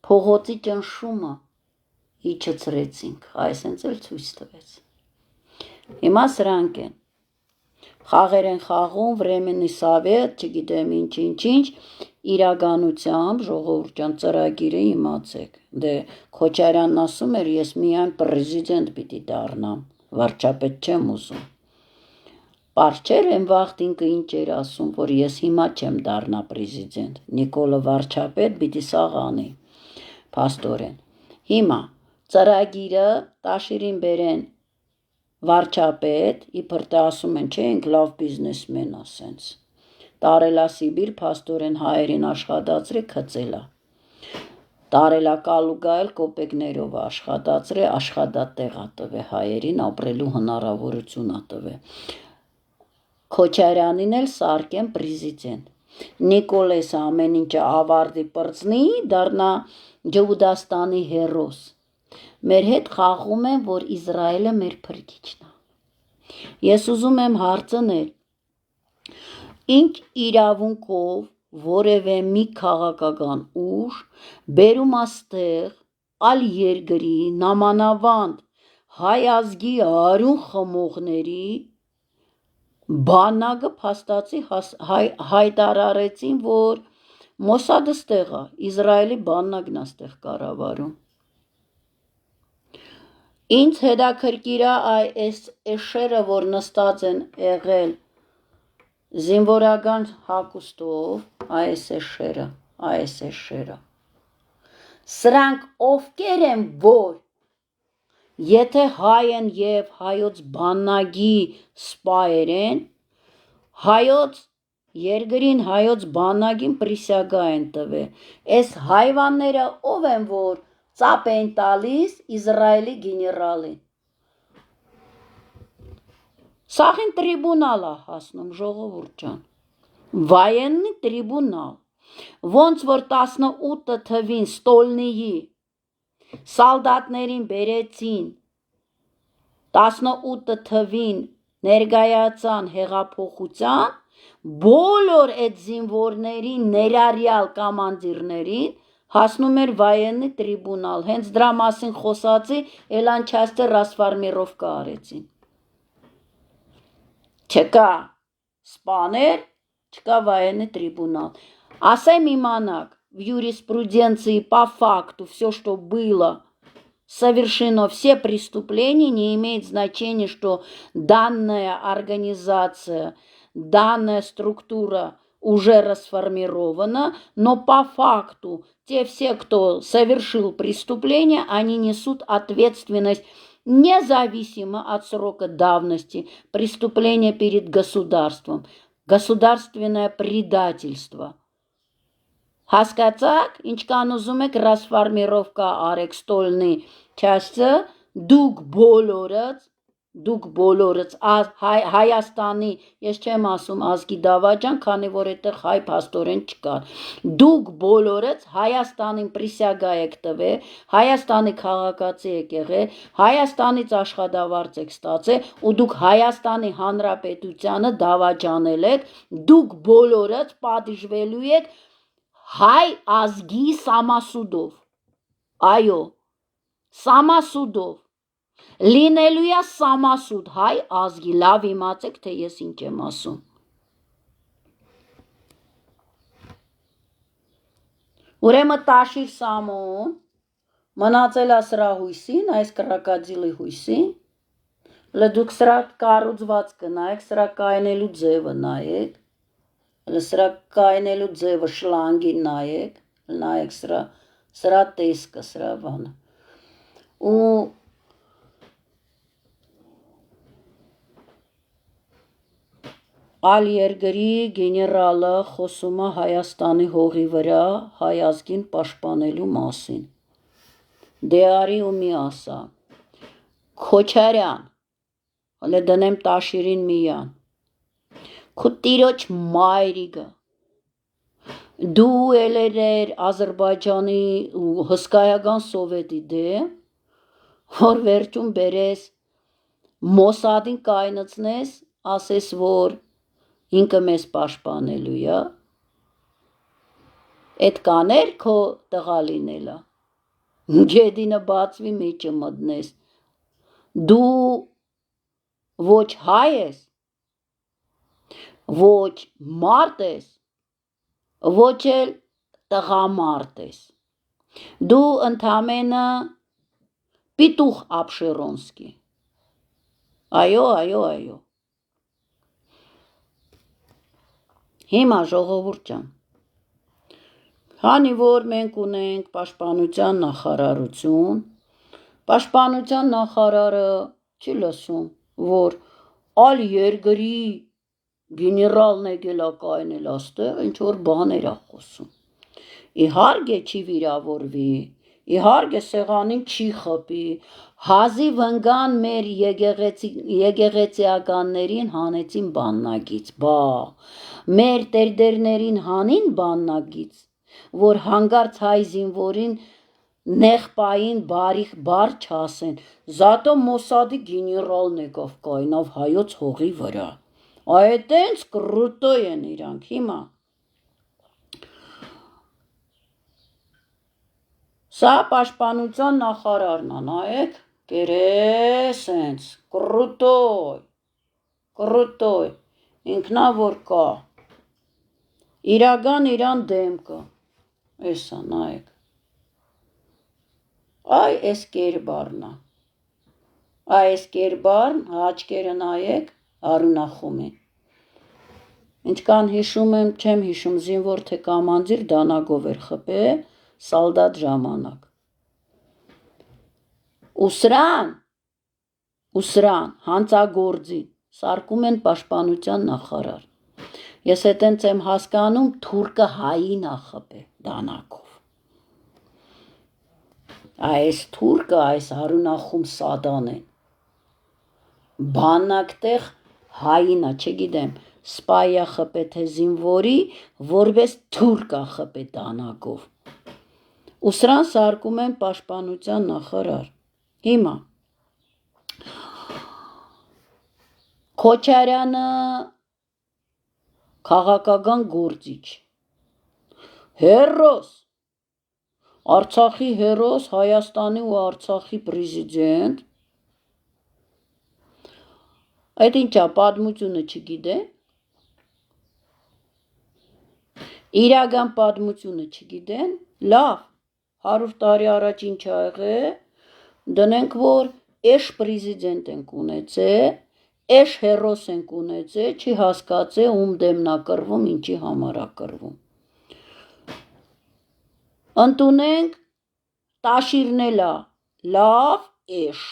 փողոցի ճնշումը իջեցրեցինք, այս հենց էլ ցույց տվեց։ Հիմա սրանք են, խաղեր են խաղում, временный Սավետ, չգիտեմ ինչ, իրականությամբ ժողովուրդ ջան ծրագիրը իմացեք, դե Քոչարյանն ասում էր, ես միայն պրեզիդենտ պիտի դառնամ, վարչապետ չեմ ուզում, Պարչեր են վախտինքը ինչ էր ասում, որ ես հիմա չեմ դառնա պրեզիդենտ, Նիկոլը վարչապետ պիտի սաղ անի, փաստորեն, հիմա ծրագիրը տաշիրին բերեն վարչապետ, իբր թե ասում են, չէ, ինք լավ բիզնեսմեն ասենց, տարելա Սիբիր, փաստորեն հայերին աշխատացրի, քծելա, տարելա կալուգայել կոպեկներով աշխատացրի, աշխատատեղա տվե հայերին, ապրելու հնարավորություն տվե, Քոչարյանին էլ սարկեն պրեզիդենտ, Նիկոլես ամեն ինչը ավարտի պրծնի, դառնա Ջհուդաստանի հերոս, մեր հետ խաղում են, որ Իսրայելը մեր փրկիչն է, ես ուզում եմ հարցնել, ինչ իրավունքով որևէ մի քաղաքական ուժ բերում աստեղ ալ երկրի նամանավանդ հայ ազգի արուն խմողների բանակը փաստացի հայտարարեցին, որ Մոսադը ստեղ է, Իսրայելի բանակն է ստեղ կառավարում։ Ինձ հետաքրքիր է այս էշերը, որ նստած են եղել զինվորական հագուստով, այս էշերը, սրանք ովքեր են, որ եթե հայ են և հայոց բանակի սպայեր են, հայոց երկրին, հայոց բանակին պրիսյագա են տվել, այս հայվանները ով են, որ ծապ են տալիս Իսրայելի գեներալին, սաղին տրիբունալ է հասնում ժողովուրդ ջան, վայեննի տրիբունալ, ոնց որ 18 թվին Ստոլնիի սալդատներին բերեցին, 18 թվին ներգայացան հեղափոխության, բոլոր այդ զինվորներին, ներառյալ կամանդիրներին, հասնում էր վայեննի տրիբունալ, հենց դրա մասին խոսացի, Էլան չաստե ռասֆարմիրովկա արեցին, չկա սպաներ, չկա военный трибунал. Ասեմ իմանաք, в юриспруденции по факту все, что было совершено, все преступления, не имеет значения, что данная организация, данная структура уже расформирована, но по факту те все, кто совершил преступление, они несут ответственность независимо от срока давности преступления перед государством. Գասուդարստվենное предательство. Հասկացաք, ինչքան ուզում եք ռասֆարմիրովկա արեք ստոլնի չասը, դուք բոլորը դուք բոլորս Հայաստանի, ես չեմ ասում ազգի դավաճան, քանի որ այդտեղ հայ փաստորեն չկար, դուք բոլորս Հայաստանին պրիսյագա եք տվել, Հայաստանի քաղաքացի եք եղել, Հայաստանից աշխատավարձ եք ստացել ու դուք Հայաստանի Հանրապետությանը դավաճանել եք, դուք բոլորս պատժվելու եք հայ ազգի սամասուդով, այո, սամասուդով, լինելու է սամասուդ հայ ազգի, լավ իմացեք, թե ես ինչ եմ ասում։ Ուրեմն տաշիր Սամոն, մնացել է սրա հույսին, այս կրակադիլի հույսին, դուք սրա կառուցվածքը նայեք, սրա կայնելու ձևը նայեք, սրա կայնելու ձևը շլանգին նայեք սրա տեսքը, սրա բանը, ու այլ երկրի գեներալը խոսում է Հայաստանի հողի վրա հայ ազգին պաշտպանելու մասին, դե արի ու մի ասա, Քոչարյան, հələ դնեմ տաշիրին միան, քո տիրոջ մայրիկը, դու ելեր Ադրբեջանի ու հսկայական սովետի դեմ, որ վերջում բերես Մոսադին կայնացնես, ասես, որ ինքը մեզ պաշտպանելու է, այդ կաներ քո տղա լինելա, գեդինը բացվի մեջը մտնես, դու ոչ հայ ես, ոչ մարդ ես, ոչ էլ տղամարդ ես, դու ընդամենը պիտուխ Ապշերոնսկի, այո, հիմա ժողովուրդ ջան, քանի որ մենք ունենք պաշտպանության նախարարություն, պաշտպանության նախարարը չի լսում, որ այլ երկրի գեներալն եկել է կայնել աստեղ, ինչ որ բաներ է խոսում, իհարկե չի վիրավորվի, իհարկե սեղանին չի խփի, հազիվ ընկան մեր եկեղեցիականներին հանեցին բաննագից, բա, մեր տերդերներին հանին բաննագից, որ հանգարց հայ զինվորին նեղպային բարիխ բար չասեն, զատո Մոսադի գեներալն եկավ կայնավ հայոց հողի վրա, այդենց կրուտո են իրանք, հիմա, սա պաշտպանության նախարարն է, նայեք, կերես ենց, կրուտոյ, ինքնա որ կա, իրական իրան դեմքը, էսա նայեք, այ էս կերբարն է, այս կերբարն, աչկերը նայեք, Արունախումին, ինչքան հիշում եմ, չեմ հիշում զինվոր թե կամանձիր դանագով էր խփե, սալդատ ժամանակ, ու սրան հանցագործին սարկում են պաշտպանության նախարար, ես էտենց եմ հասկանում թուրքը հային ա խփե դանակով, այս թուրքը, այս Արունախում սադան են, բանակտեղ հայինա, չգիտեմ, սպայա խփե թե զինվորի, որպես թուրքա խփե դանակով, ու սրան սարկում են պաշտպանության նախարար, հիմա, Քոչարյանը քաղաքական գործիչ, հերոս, Արցախի հերոս, Հայաստանի ու Արցախի պրեզիդենտ, այդ ինչա պատմությունը չգիտե, իրական պատմությունը չգիտեն, լավ, 100 տարի առաջ ինչ ա եղել, դնենք, որ էշ պրեզիդենտ ենք ունեցել, էշ հերոս ենք ունեցել, չի հասկացել ում դեմն ա կռվում, ինչի համար ա կռվում, ընդունենք տաշիրն էլ ա, լավ էշ,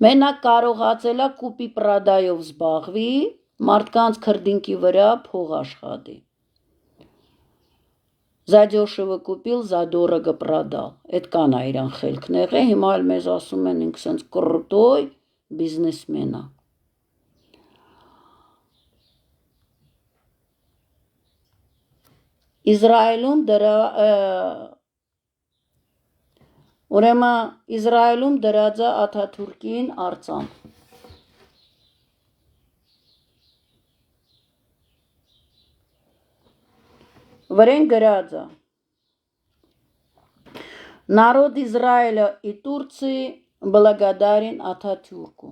մենակ կարողացել է կուպի պրադայով զբաղվի, մարդկանց քրդինքի վրա փող աշխատի, За дешево купил, за дорого продал։ Այդ կան է իրան խելքները, հիմա էլ մեզ ասում են ինք սենց կրուտոյ բիզնեսմեն է։ Իսրայելում ուրեմն Իսրայելում դրած է Աթաթուրքին արձան։ Վրեն գրած է. Народ Израиля и Турции благодарен Ататюрку։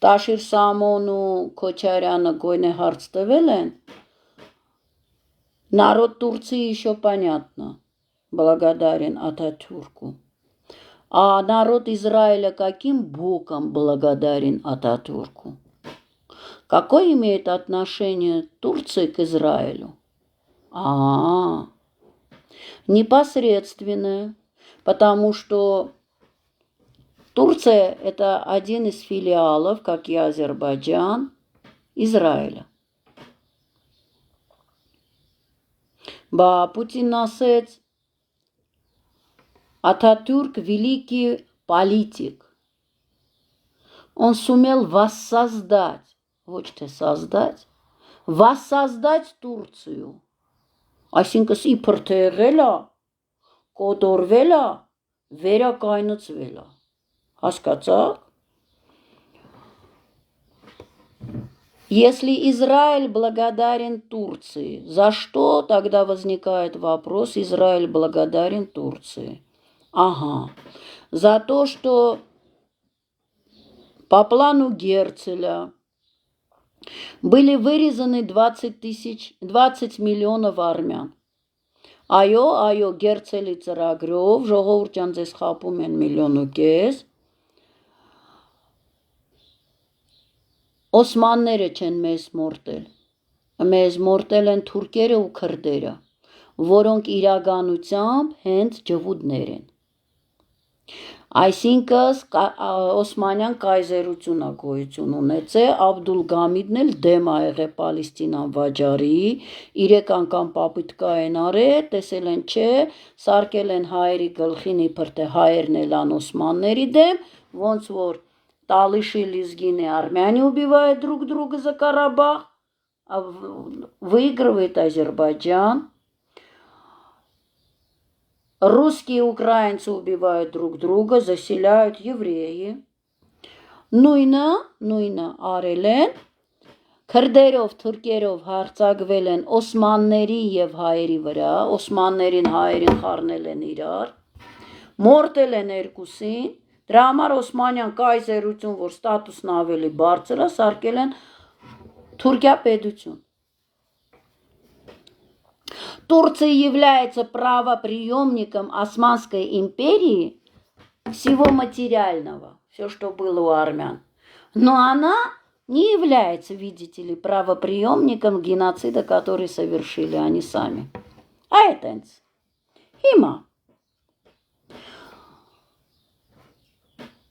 Տաշիր Սամոն ու Քոչարյանը գույնը հարց տվել են։ Народ Турции еще понятно. Благодарен Ататюрку. А народ Израиля каким боком благодарен Ататюрку? Какое имеет отношение Турция к Израилю? Непосредственное, потому что Турция – это один из филиалов, как и Азербайджан, Израиля. Путин ասեց, Ататюрк – великий политик. Он сумел воссоздать, ոչ թե создать, воссоздать Турцию. Այսինքն իբր թե եղել է, կոտորվել է, վերակայնացվել է։ Հասկացաք? Если Израиль благодарен Турции, за что тогда возникает вопрос, Израиль благодарен Турции? Ага, за то, что по плану Герцеля были вырезаны 20 миллионов армян. Այո, Գերցելի ծրագրով ժողովուրդյան ձեզ խապում են 1,5 միլիոն։ Օսմանները չեն մեզ մորտել։ Մեզ մորտել են թուրքերը ու քրդերը, որոնք իրականությամբ հենց ջհուդներ են։ Այսինքն Օսմանյան կայզերությունը գոյություն ունեցե, Աբդուլգամիդն էլ դեմ ա եղել Պալեստինան վաճառի, 3 անգամ պապիտկա են արել, տեսել են չէ, սարկել են հայերի գլխին իբր թե հայերն էլան Օսմանների դեմ, ոնց որ Талыши лезгины армяне убивают друг друга за Карабах, а выигрывает Азербайджан. Русские и украинцы убивают друг друга, заселяют евреи. Նույնը արել են, քրդերով, թուրքերով հարձակվել են օսմանների եւ հայերի վրա, օսմաններին հայերին խառնել են իրար, մորտել են երկուսին, դրա համար Օսմանյան կայզերություն, որ ստատուսն ավելի բարձր է, սարքել են Թուրքիա պետություն։ Турция является правоприемником Османской империи всего материального, все, что было у армян. Но она не является, видите ли, правоприемником геноцида, который совершили они сами. А это հիմա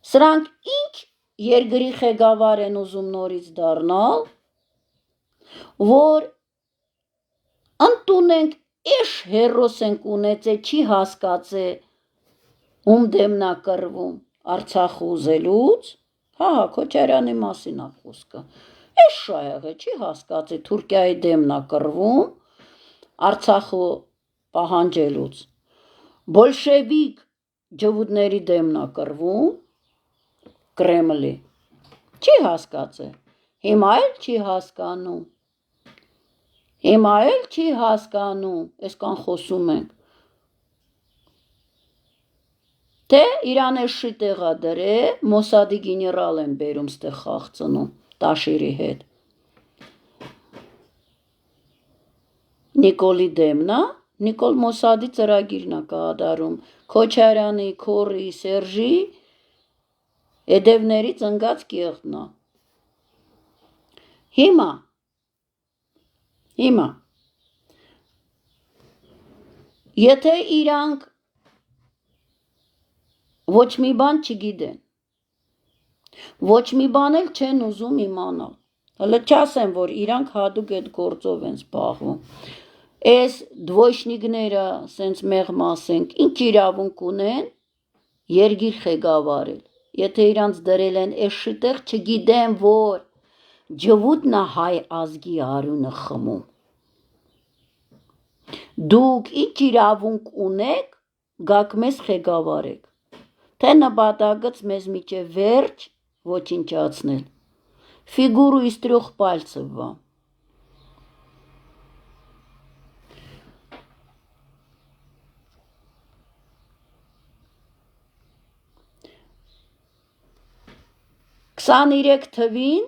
Սրանք ինչ երկրի ղեկավար են ուզում նորից դառնալ, որ ընդունենք էշ հերոս ենք ունեցե, չի հասկացե ում դեմնա կռվում Արցախ ուզելուց, Քոչարյանի մասին ա խոսքը, էշ ա եղել, չի հասկացե Թուրքիայի դեմնա կռվում Արցախը պահանջելուց, բոլշևիկ ջհուդների դեմնա կռվում Կրեմլի, չի հասկացե, հիմա էլ չի հասկանում, այսքան խոսում ենք, թե իրան էշի տեղա դրե, Մոսադի գեներալ են բերում ստեղ խաղցնում, Տաշիրի հետ, Նիկոլի դեմնա, Նիկոլ Մոսադի ծրագիրն ա կատարում, Քոչարյանի, Քորի, Սերժի, Էդևներից ընկած կեղտնա։ Հիմա, եթե իրանք ոչ մի բան չգիտեն, ոչ մի բան էլ չեն ուզում իմանալ, հələ չասեն, որ իրանք հատուկ այդ գործով են զբաղվում, Այս դվոշնիկները, սենց մեղմ ասենք, ինչ իրավունք ունեն երգիր ղեկավարել։ Եթե իրանց դրել են այս շտեղ, չգիտեմ, որ ջվուտնա հայ ազգի արունը խմում։ Դուք ինչ իրավունք ունեք, գաք մեզ ղեկավարեք, թե նպատակից մեզ միջև վերջ ոչնչացնել։ Фигуру из 3 пальцев вам. Քսանիրեք թվին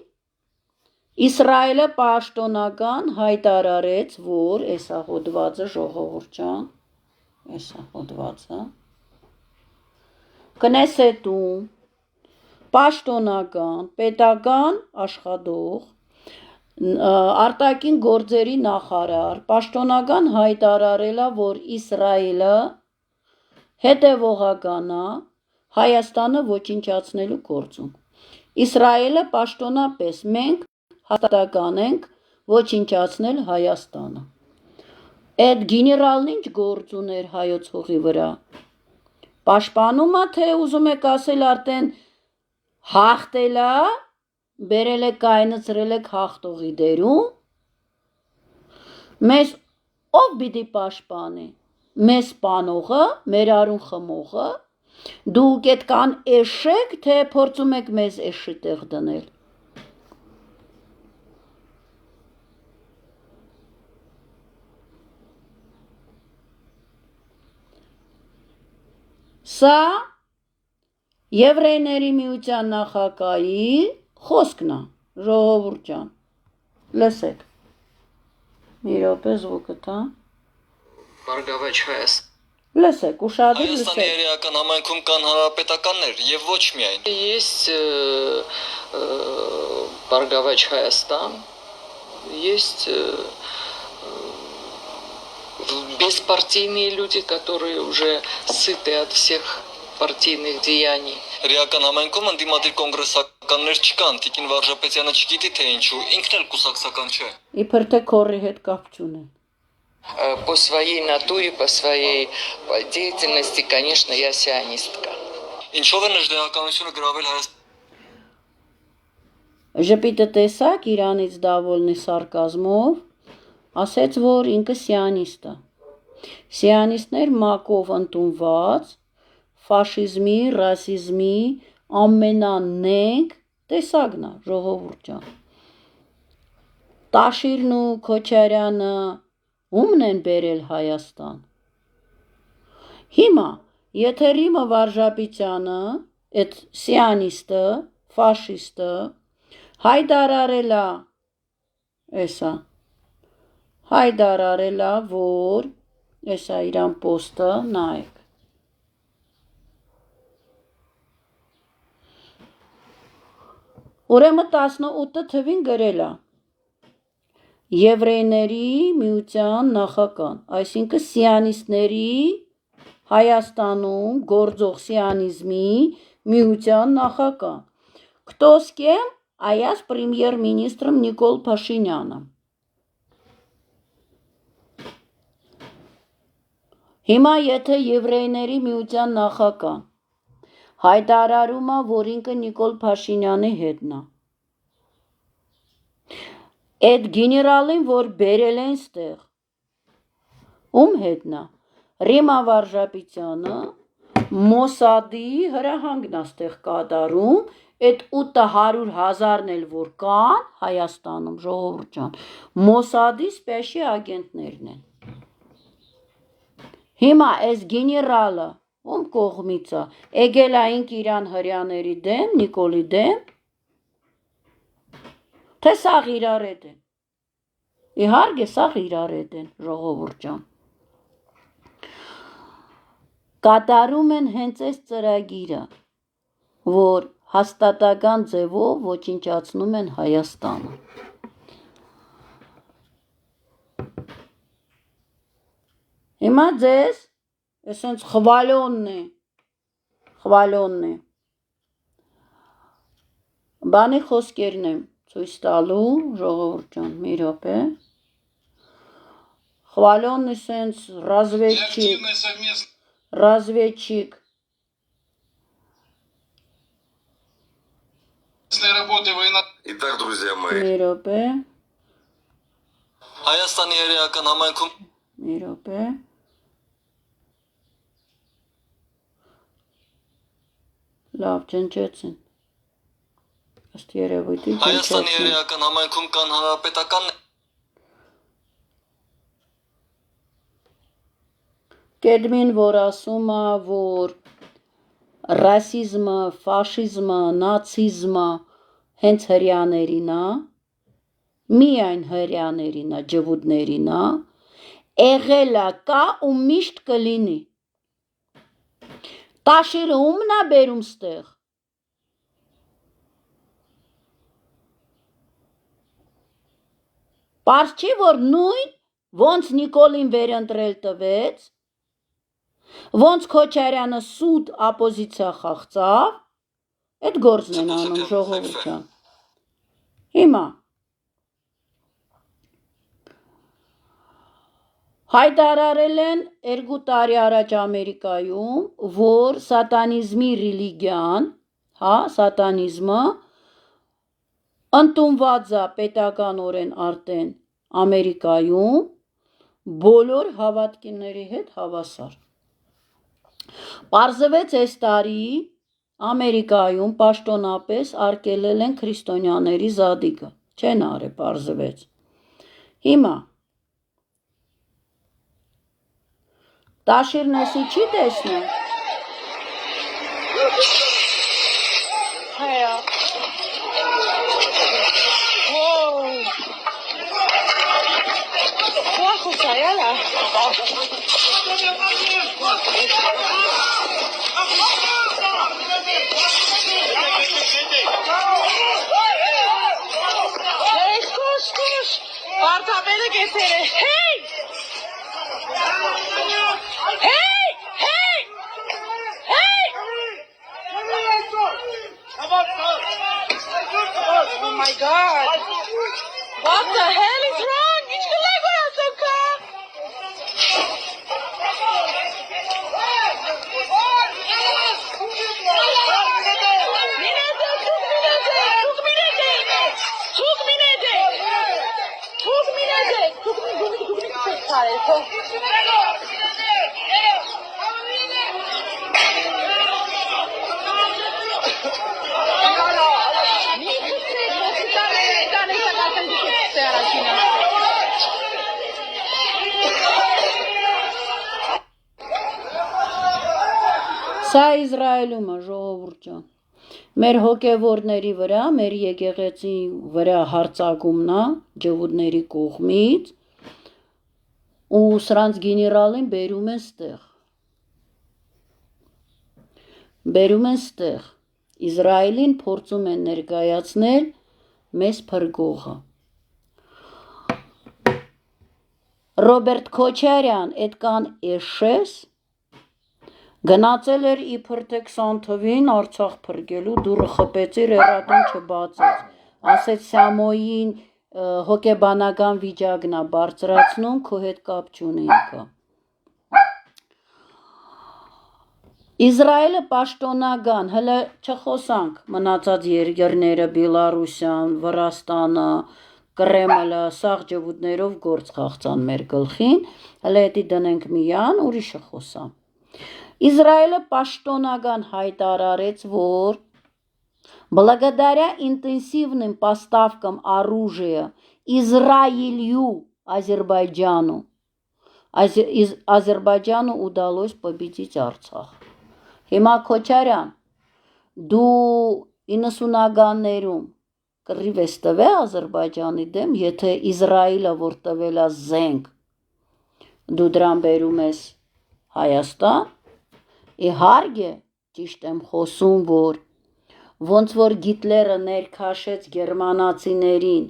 Իսրայելը պաշտոնական հայտարարեց, որ էսա հոդվածը ժողովուրդ ջան, էսա հոդվածը Կնեսետում պաշտոնական պետական աշխատող արտաքին գործերի նախարար պաշտոնական հայտարարելա, որ Իսրայելը հետևողականա Հայաստանը ոչնչացնելու գործում։ Իսրայելը պաշտոնապես մենք հաստատական ենք ոչնչացնել Հայաստանը։ Այդ գեներալն ինչ գործ ուներ հայոց հողի վրա։ Պաշտպանումա, թե ուզում եք ասել արդեն հաղթելա, բերել եք կայնացրել եք հաղթողի դերում։ Մեզ ով պիտի պաշտպանի։ Մեզ սպանողը, մեր արուն խմողը, դուք այդքան էշեք, թե փորձում եք մեզ էշի տեղ դնել։ Սա Եվրейների միության նախագահի խոսքն է, ժողովուրդ ջան։ Լսեք։ Մի րոպե զվուկը տա։ Բարգավաճ Հայաստան Լսեք, ուշադիր Հայաստանի լսեք։ երեական համայնքում կան հանրապետականներ եւ ոչ միայն։ Есть Բարգավաճ Հայաստան, есть беспартийные люди, которые уже сыты от всех партийных деяний։ Երեական համայնքում ընդդիմադիր կոնգրեսականներ չկան, Տիկին Վարժապետյանը չգիտի թե ինչու, ինքն էլ կուսակցական չէ։ Իբր թե քորի հետ կապ չունեն։ По своей натуре, по своей деятельности, конечно, я сионистка. Ինչով է նժդեականությունը գրավել Հայաստան։ Ժպիտը տեսակ Իրանից դավոլնի սարկազմով, ասեց, որ ինքը սիանիստ է։ Սիանիստներ մակով ընդունված, ֆաշիզմի, ռասիզմի ամենանենգ տեսակն է, ժողովուրդ ջան։ Տաշիրն ու Քոչարյանը ումն են բերել Հայաստան։ Հիմա, եթե Ռիմա Վարժապետյանը, այդ սիանիստը, ֆաշիստը, հայտարարելա, էսա, հայտարարելա, որ, էսա իրան պոստը, նայեք։ Ուրեմն 18 թվին գրելա Եվրейների միության նախագահան, այսինքն սիանիստների Հայաստանում գործող սիանիզմի միության նախագահան։ Кто с кем? А я с премьер-министром Никол Փաշինյանը։ Հիմա եթե Եվրейների միության նախագահան հայտարարում է, որ ինքը Նիկոլ Փաշինյանի հետն է։ Այդ գեներալին, որ բերել են ստեղ, ում հետն է։ Ռիմա Վարժապետյանը Մոսադի հրահանգն է ստեղ կատարում, այդ 800,000-ն էլ որ կան Հայաստանում, ժողովուրդ ջան, Մոսադի սպեշի ագենտներն են։ Հիմա այս գեներալը ում կողմից է, եկել է ինք իրան հրյաների դեմ, Նիկոլի դեմ, թե սաղ իրար հետ են։ Իհարկե սաղ իրար հետ են, ժողովուրդ ջան։ Կատարում են հենց այս ծրագիրը, որ հաստատական ձևով ոչնչացնում են Հայաստանը։ Հիմա ձեզ այսենց խվալոնն է, բանի խոսքերն եմ ցույց տալու, ժողովուրդ ջան, մի րոպե, Хваленый сенс, разведчик, разведчик. Итак, друзья мои, Մի րոպե, Հայաստանի երեական համայնքում մի րոպե. Լավ, ջնջեցին։ Ըստ երևույթի Հայաստանի ջնջեցին։ երեական համայնքում կան հանրապետական Կեդմին, որ ասում է, որ ռասիզմը, ֆաշիզմը, նացիզմը հենց հրյաներին է, միայն հրյաներին է, ջվուդներին է, եղել է կա ու միշտ կլինի։ Տաշիրը ումն է բերում ստեղ։ Պարզ չի, որ նույն ոնց Նիկոլին վերընտրել տվեց, ոնց Քոչարյանը սուտ ապոզիցիա խաղցավ, այդ գործն են անում ժողովուրդ ջան։ Հիմա հայտարարել են 2 տարի առաջ Ամերիկայում, որ սատանիզմի ռելիգիան, հա, սատանիզմը ընդունված է պետականորեն արդեն Ամերիկայում բոլոր հավատքիների հետ հավասար։ Պարզվեց այս տարի Ամերիկայում պաշտոնապես արգելել են քրիստոնյաների զադիկը, չեն արել, պարզվեց։ Հիմա Տաշիրնեսի չի տեսնում։ Oh my God! What the hell is wrong? Hiç kolay koyasın ka? Սա Իսրայելում է, ժողովուրդ ջան։ Մեր հոգևորների վրա, մեր եկեղեցի վրա հարձակումն է ջվուդների կողմից ու սրանց գեներալին բերում են ստեղ։ Բերում են ստեղ։ Իսրայելին փորձում են ներկայացնել մեզ փրկողը։ Ռոբերտ Քոչարյան, այդքան էշես գնացել էր իբր թե 20 թվին Արցախ փրկելու, դուռը խփեց, երատուն չբացեց, ասեց Սամոյին հոգեբանական վիճակն է բարձրացնում, քո հետ կապ չունի ինքը։ Իսրայելը պաշտոնական, հələ չխոսանք մնացած երկրները, Բելարուսյան, Վրաստանը, Կրեմլը, սաղ ջվուդներով գործ խաղցան մեր գլխին, հələ էդի դնենք միան, ուրիշը խոսամ։ Израиль паштонаган հայտարարեց, որ благодаря интенсивным поставкам оружия Израилю, Азербайджану удалось победить Արցախ։ Հիմա Քոչարյան, դու 90-ականներում կռիվ ես տվել Ադրբեջանի դեմ, եթե Իսրայելը որ տվել է զենք, դու դրան բերում ես Հայաստան, իհարկե ճիշտ եմ խոսում, որ ոնց որ Գիտլերը ներքաշեց գերմանացիներին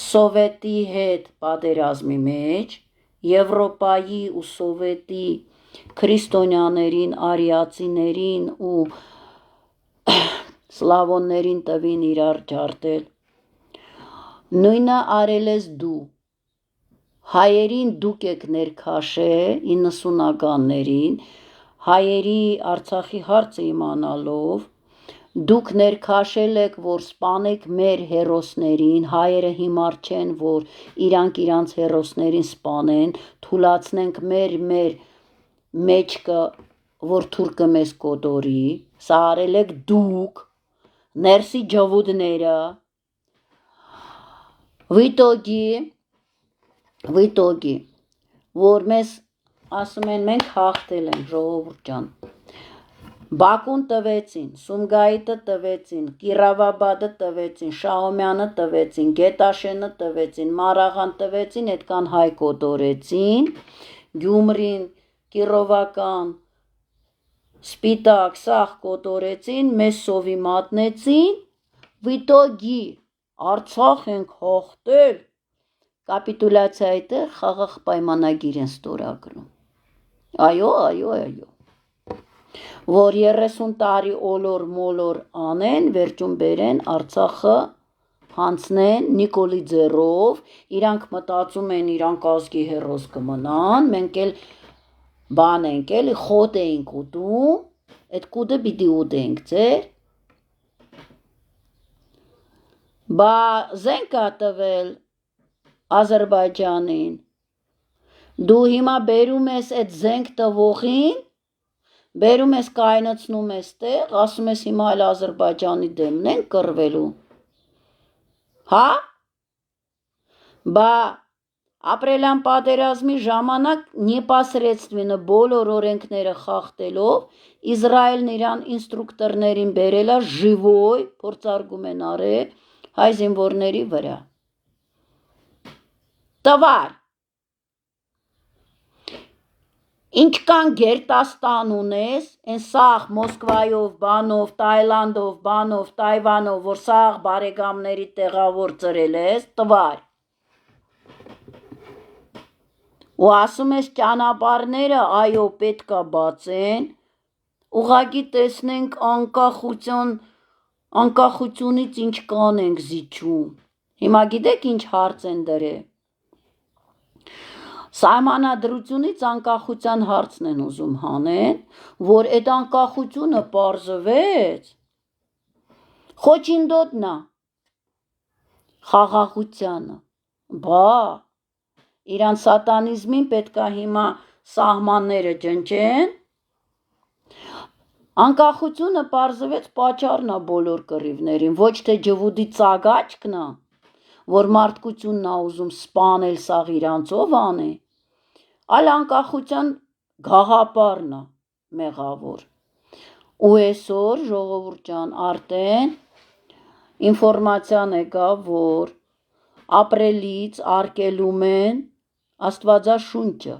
Սովետի հետ պատերազմի մեջ, Եվրոպայի ու Սովետի քրիստոնյաներին, արիացիներին ու սլավոններին տվին իրար ջարդել, նույնը արել ես դու, հայերին դուք եք ներքաշել 90-ականներին, հայերի Արցախի հարցը իմանալով, դուք ներքաշել եք, որ սպանեք մեր հերոսներին, հայերը հիմար չեն, որ իրանք իրանց հերոսներին սպանեն, թուլացնենք մեր մեջքը, որ թուրքը մեզ կոտորի, սա արել եք դուք, ներսի ջվուդները, վիտոգի, որ մեզ ասում են մենք հաղթել ենք, ժողովուրդ ջան, Բաքուն տվեցին, Սումգայիթը տվեցին, Կիրավաբադը տվեցին, Շահումյանը տվեցին, Գետաշենը տվեցին, Մարաղան տվեցին, այդքան հայ կոտորեցին, Գյումրին, Կիրովական, Սպիտակ, սաղ կոտորեցին, մեզ սովի մատնեցին, վիտոգի, Արցախ ենք հաղթել, կապիտուլյացիայի տեղ խաղաղ պայմանագիր են ստորագրում, այո, որ 30 տարի օլոր մոլոր անեն, վերջում բերեն Արցախը հանցնեն Նիկոլի ձեռով, իրանք մտածում են իրանք ազգի հերոս կմնան, մենք էլ բան ենք էլի խոտ էինք ուտում, այդ կուտը պիտի ուտենք ձեր, բա զենք ա տվել Ադրբեջանին, դու հիմա բերում ես այդ զենք տվողին, բերում ես կայնացնում ես տեղ, ասում ես հիմա այլ Ադրբեջանի դեմն են կռվելու, հա, բա ապրելյան պատերազմի ժամանակ непосредственно բոլոր օրենքները խախտելով Իսրայելն իրան ինստրուկտորներին բերելա ժիվոյ, փորձարկում են արել հայ զինվորների վրա, տվար, ինչքան Գերտաստան ունես, են սաղ Մոսկվայով, բանով, Թայլանդով, Թայվանով, որ սաղ բարեկամների տեղավոր ծրել ես, տվար, ու ասում ես ճանապարհները, այո, պետք է բացեն, ուղղակի տեսնենք անկախությունից ինչ կան ենք զիջում, հիմա գիտեք ինչ հարց են դրել, Սահմանադրությունից անկախության հարցն են ուզում հանեն, որ այդ անկախությունը պարզվեց, խոչինդոտնա, խաղաղությանը, բա, իրան սատանիզմին պետքա հիմա սահմանները ջնջեն, անկախությունը պարզվեց պատճառն է բոլոր կռիվներին, ոչ թե ջվուդի ծագաչքն է, որ մարդկությունն է ուզում սպանել սաղ իրանցով անի, այլ անկախության գաղափարն է մեղավոր, ու այսօր ժողովուրդ ջան արդեն ինֆորմացիան եկավ, որ ապրիլից արկելում են Աստվածաշունչը,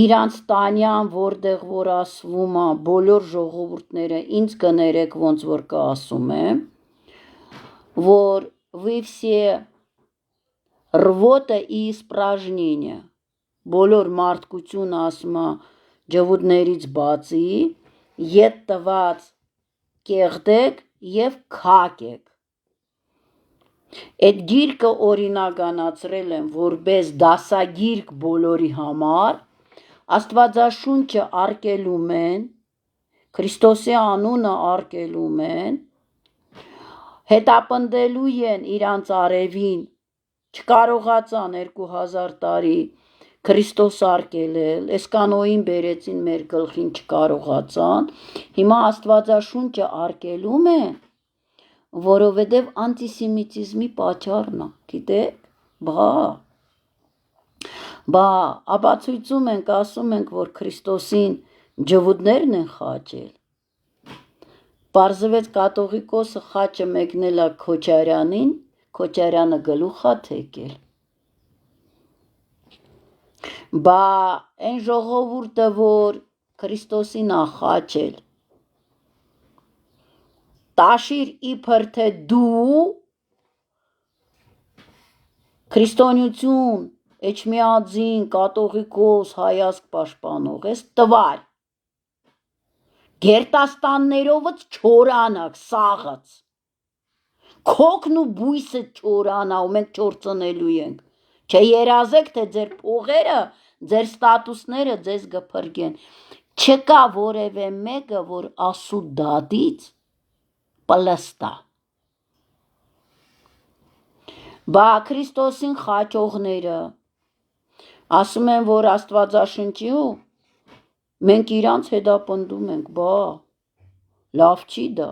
իրանց տանյան, որտեղ որ ասվում է բոլոր ժողովուրդները ինձ կներեք ոնց որ կասում եմ, որ вы все рвота и испражнения, բոլոր մարդկությունը ասում է ջվուդներից բացի, ետ տված կեղտեք և քակ եք, այդ գիրկը օրինականացրել եմ որպես դասագիրք բոլորի համար, Աստվածաշունչը արկելում են, Քրիստոսի անունը արկելում են, հետապնդելու են իրանց արևին, չկարողացան 2000 տարի Քրիստոս արկելել, էսկանոյին բերեցին մեր գլխին չկարողացան, հիմա Աստվածաշունչը արկելում են, որովհետև անտիսեմիտիզմի պատճառն է, գիտեք, բա, ապացույցում ենք, ասում ենք, որ Քրիստոսին ջվուդներն են խաչել, պարզվեց կաթողիկոսը խաչը մեկնել է Քոչարյանին, Քոչարյանը գլուխ է թեկել, բա, այն ժողովուրդը, որ Քրիստոսին է խաչել, տաշիր իբր թե դու քրիստոնյություն, էջմիածին, կաթողիկոս, հայազգ պաշտպանող ես, տվար, Գերտաստաններովդ չորանակ, սաղաց, քոքն ու բույսը չորանա ու մենք չորցնելու ենք, Չերազեք, թե ձեր փողերը, ձեր ստատուսները ձեզ գփրկեն։ Չկա որևէ մեկը, որ ասու դադից պլստա։ Բա Քրիստոսին խաչողները ասում են, որ Աստվածաշնչի ու մենք իրանց հետապնդում ենք, բա լավ չի դա։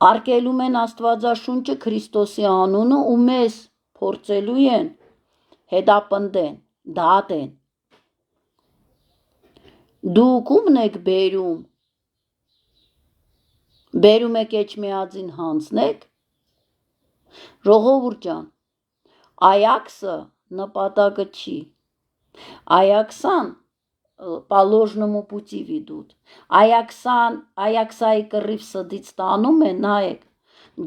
Արկելում են Աստվածաշունչը Քրիստոսի անունը ու մեզ փորձելու են հետապնդեն, դատեն։ Դուք ումն եք բերում եք Էջմիածին հանձնեք, ժողովուրդ ջան, Այաքսը նպատակը չի, Այաքսան положенному пути ведут. Այաքսայի կռիվ սդից տանում են, նայեք,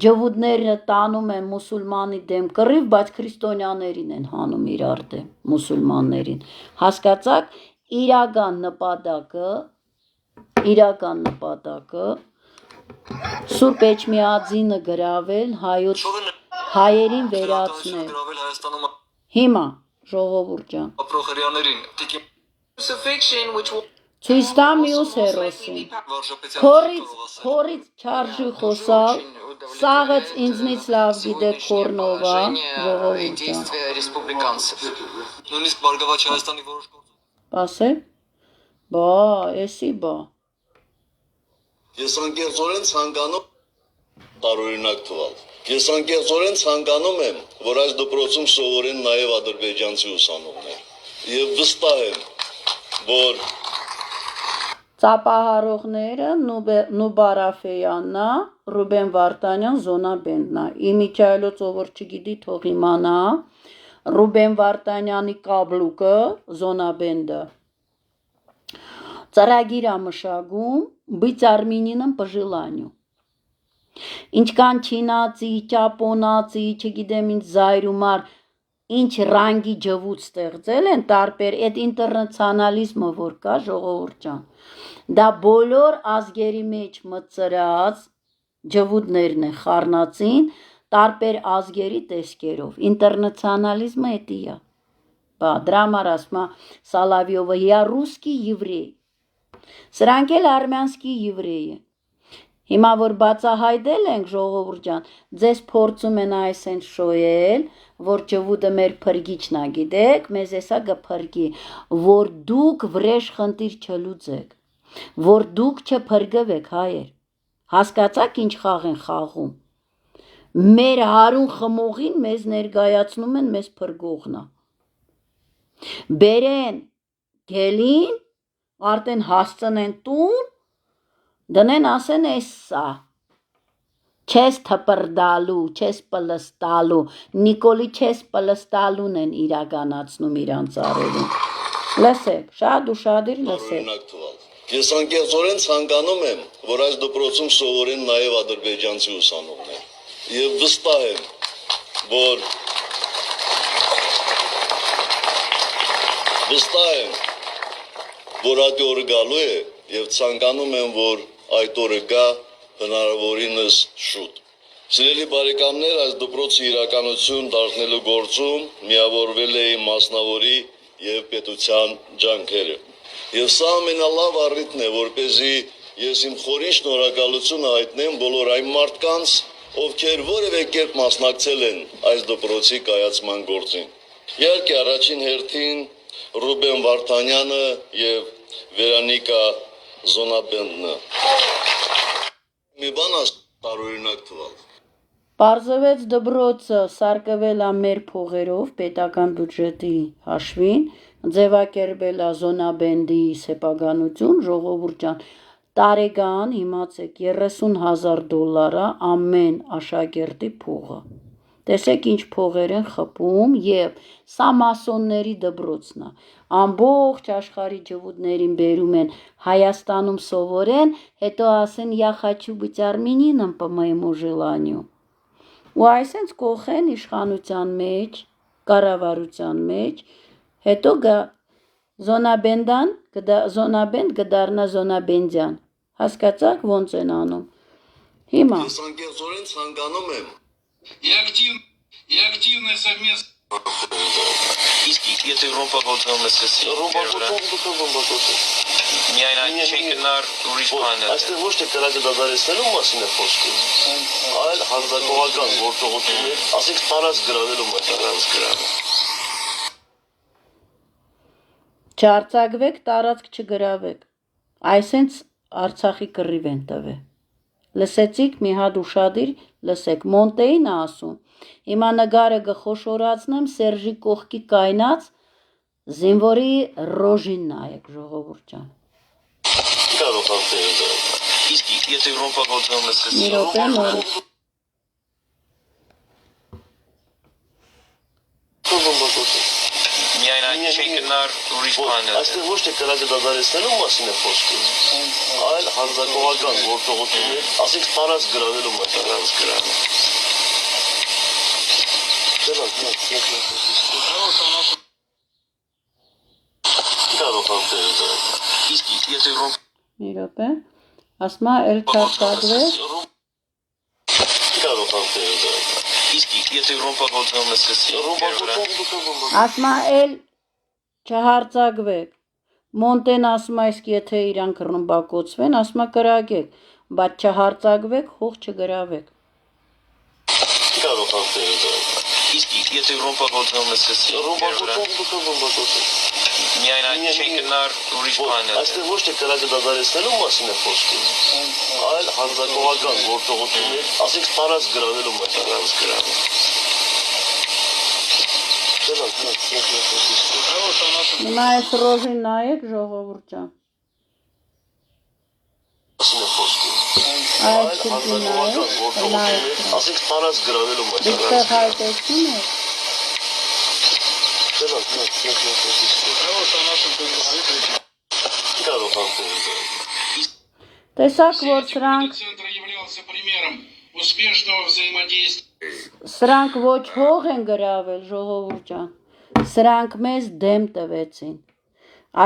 ջվուդները տանում են մուսուլմանի դեմ կռիվ, բայց քրիստոնյաներին են հանում իրար դեմ, մուսուլմաններին։ Հասկացաք, իրական նպատակը Սուրբ Էջմիածինը գրավել, հայերին վերացնել։ Հիմա, ժողովուրդ ջան, ցույց տա մյուս հերոսին, քորից չարժի խոսալ, սաղըց ինձնից լավ գիտեք քորնովա, ժողովուրդ ջան։ Նույնիսկ Բարգավաճ Հայաստանի որոշ Ասեք, բա, էսի բա։ Ես անկեղծորեն ցանկանում տարօրինակ թվալ։ Ես անկեղծորեն ցանկանում եմ, որ այս դպրոցում սովորեն նաև ադրբեջանցի ուսանողներ։ Եվ վստահ եմ, որ Ծապահարողները Նուբար Աֆեյաննա, Ռուբեն Վարդանյան, Զոնա Բենդնա։ Իմիջայլոց ով որ չգիտի թող իմանա, Ռուբեն Վարդանյանի կաբլուկը, Զոնա Բենդը։ Ծրագիր է մշակում быть армянином по желанию։ Ինչքան չինացի, ճապոնացի, չգիտեմ ինչ զայրումար, ինչ ռանգի ջվուց ստեղծել են տարբեր այդ ինտերնացիոնալիզմը որ կա ժողովուրդ ջան, դա բոլոր ազգերի մեջ մտցրած ջվուդներն են խառնածին տարբեր ազգերի տեսքերով, ինտերնացիոնալիզմը էդի է, բա դրա համար ասում է Սալավյովը, я русский еврей, սրանք էլ արմյանսկի еврей են։ Հիմա որ բացահայտել ենք ժողովուրդ ջան, ձեզ փորձում են այսեն շոյել, որ ջվուդը մեր փրկիչն է, գիտեք, մեզ էսա գփրկի, որ դուք վրեժ խնդիր չլուծեք, որ դուք չփրկվեք հայեր։ Հասկացաք ինչ խաղ են խաղում։ Մեր հարուն խմողին մեզ ներկայացնում են մեզ փրկողնա։ Բերեն գելին, արդեն հասցնեն տուն, դնեն ասեն էսա, չես թպրդալու, չես պլստալու, Նիկոլի չես պլստալուն են իրականացնում իրանց արևին։ Լսեք, շատ ուշադիր լսեք։ Ես անկեղծորեն ցանկանում եմ, որ այս դպրոցում սովորեն նաև ադրբեջանցի ուսանողներ։ Եվ վստահ եմ, որ այդ օրը գալու է եւ ցանկանում եմ, որ այդ օրը գա հնարավորինս շուտ։ Սիրելի բարեկամներ, այս դպրոցի իրականություն դարձնելու գործում միավորվել էին մասնավորի եւ պետության ջանքերը։ Եվ սա ամենալավ առիթն է, որպեսզի ես իմ խորին շնորհակալությունը հայտնեմ բոլոր այն մարդկանց, ովքեր որևէ կերպ մասնակցել են այս դպրոցի կայացման գործին։ Իհարկե առաջին հերթին Ռուբեն Վարդանյանը եւ Վերոնիկա Զոնաբենդը։ Մի բան տարօրինակ թվալ։ Պարզվեց դպրոցը սարկվել է մեր փողերով պետական բյուջետի հաշվին, ձևակերպել է Զոնաբենդի սեփականություն, ժողովուրդ ջան, տարեկան իմացեք $30,000 ամեն աշակերտի փողը։ Տեսեք ինչ փողեր են խփում եւ սա մասոնների դպրոցն է։ Ամբողջ աշխարհի ջվուդներին բերում են Հայաստանում սովորեն, հետո ասեն я хочу быть армянином по моему желанию։ Ու այսենց կողեն իշխանության մեջ, կառավարության մեջ, հետո գա Զոնաբենդ գդառնա Զոնաբենդյան։ Հասկացաք ոնց են անում։ Հիմա Ես անկեղծորեն ցանկանում եմ и активное совместное. Իսկ եթե ռոմբակոծում ես էսի։ Միայն այն չեն գնար ուրիշ բան է։ Այստեղ ոչ թե կրակը դադարեցնելու մասին է խոսքը, այլ հարձակողական գործողություններ, ասենք տարած գրավելու մասին։ Չարձակվեք, տարածք չգրավեք։ Այսենց Արցախի կռիվ են տվել։ Լսեցիք, մի հատ ուշադիր լսեք, Մոնտեին է ասում։ Հիմա նգարը գխոշորացնեմ Սերժի կողքի կայնած զինվորի ռոժին նայեք, ժողովուրդ ջան։ Կարող եմ տեղ։ Իսկ եթե ռոմբակոծում ես էսի։ Մի րոպե նոր։ Միայն այն չեն գնար ուրիշ բան է։ Այստեղ ոչ թե կրակը դադարեցնելու մասին է խոսքը, այլ հարձակողական գործողություններ, ասենք տարած գրավելու մասին։ Կարող եմ տեղ։ Իսկ եթե Մի րոպե։ Ասմա էլ չարձակվեք։ Կարող եմ տեղ։ Իսկ եթե ռոմբակոծում ես էսի։ Ասմա էլ չհարձակվեք։ Մոնտեն ասում է, իսկ եթե իրանք ռմբակոծվեն, ասմա կրակեք, բայց չհարձակվեք, հող չգրավեք։ Կարող եմ տեղ։ Իսկ եթե ռոմբակոծում ես էսի։ Միայն այն չեն գնար ուրիշ բան է։ Այստեղ ոչ թե կրակը դադարեցնելու մասին է խոսքը, այլ հարձակողական գործողություններ, ասենք տարած գրավելու մասին։ Հիմա այս ռոժին նայեք, ժողովուրդ ջան։ Այս քիլի նայեք, ասենք տարած գրավելու դուք տեղ հայտեցին եք։ Կարող եմ տեղ։ Տեսակ, որ սրանք Центр являлся примером успешного взаимодействия. Սրանք ոչ հող են գրավել, ժողովուրդ ջան, սրանք մեզ դեմ տվեցին,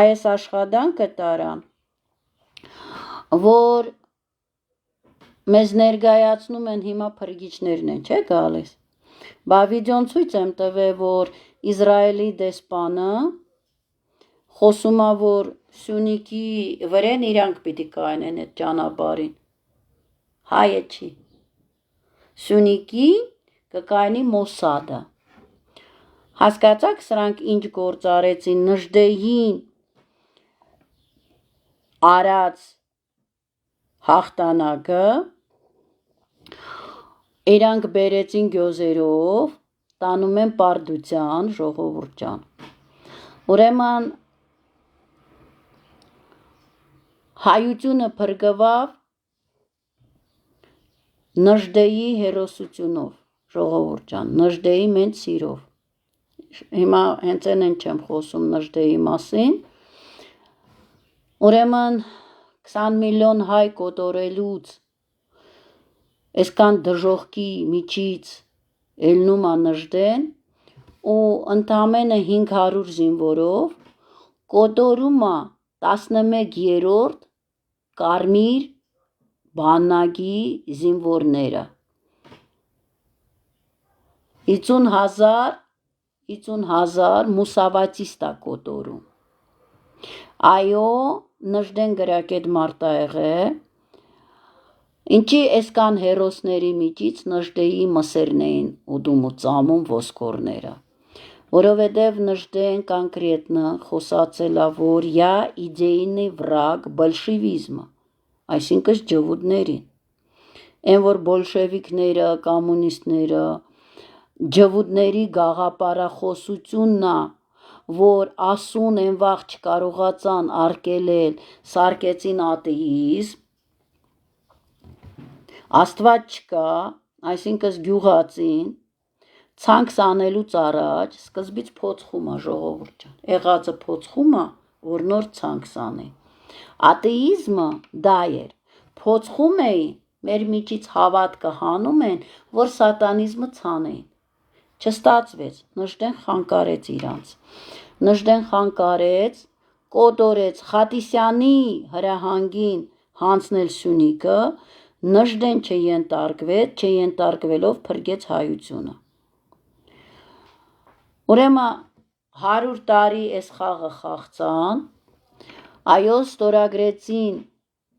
այս աշխատանքը տարան, որ մեզ ներգայացնում են հիմա փրկիչներն են, չէ գալիս, բա վիդեոն ցույց եմ տվել, որ Իսրայելի դեսպանը խոսում է, որ Սյունիքի վրեն իրանք պիտի կայնեն այդ ճանապարհին, հայը չի, Սյունիքի կկայնի Մոսադը, հասկացաք սրանք ինչ գործ արեցին, Նժդեհին արած հաղթանակը, իրանք բերեցին գյոզերով, տանում են պարդության, ժողովուրդ ջան, ուրեմն հայությունը փրկվավ Նժդեի հերոսությունով, ժողովուրդ ջան, Նժդեի մենք սիրով, հիմա հենց են չեմ խոսում Նժդեի մասին, ուրեմն 20 միլիոն հայ կոտորելուց, այսքան դժողքի միջից ելնում է Նժդեն ու ընդամենը 500 զինվորով կոտորում է 11-րդ կարմիր բանակի զինվորները 50,000 մուսավատիստա կոտորում, այո, Նժդեն գրակետ մարտահեղ է, ինչի այսքան հերոսների միջից Նժդեի մսերն էին ուդում ու ծամում ոսկորները, որովհետև Նժդեն կոնկրետնը խոսացել է, որ յա իդեյնի վրագ բոլշևիզմը, այսինքն ջվուդներին, են որ բոլշևիկները, կոմունիստները, ջվուդների գաղապարախոսությունն է, որ ասուն են վաղ չկարողացան արկելել, սարկեցին աթեիզմ, Աստված չկա, այսինքն գյուղացին, ցանքս անելուց առաջ, սկզբից փոցխում է ժողովուրդ ջան, եղածը փոցխում է, որ նոր ցանքս անի, աթեիզմը դա էր, փոցխում էին, մեր միջից հավատքը հանում են, որ սատանիզմը ցանեին, չստացվեց, Նժդեն խանգարեց իրանց, Նժդեն խանգարեց, կոտորեց Խատիսյանի հրահանգին հանձնել Սյունիքը, Նժդեն չենտարկվեց, չենտարկվելով փրկեց հայությունը, Ուրեմն 100 տարի այս խաղը խաղցան, այո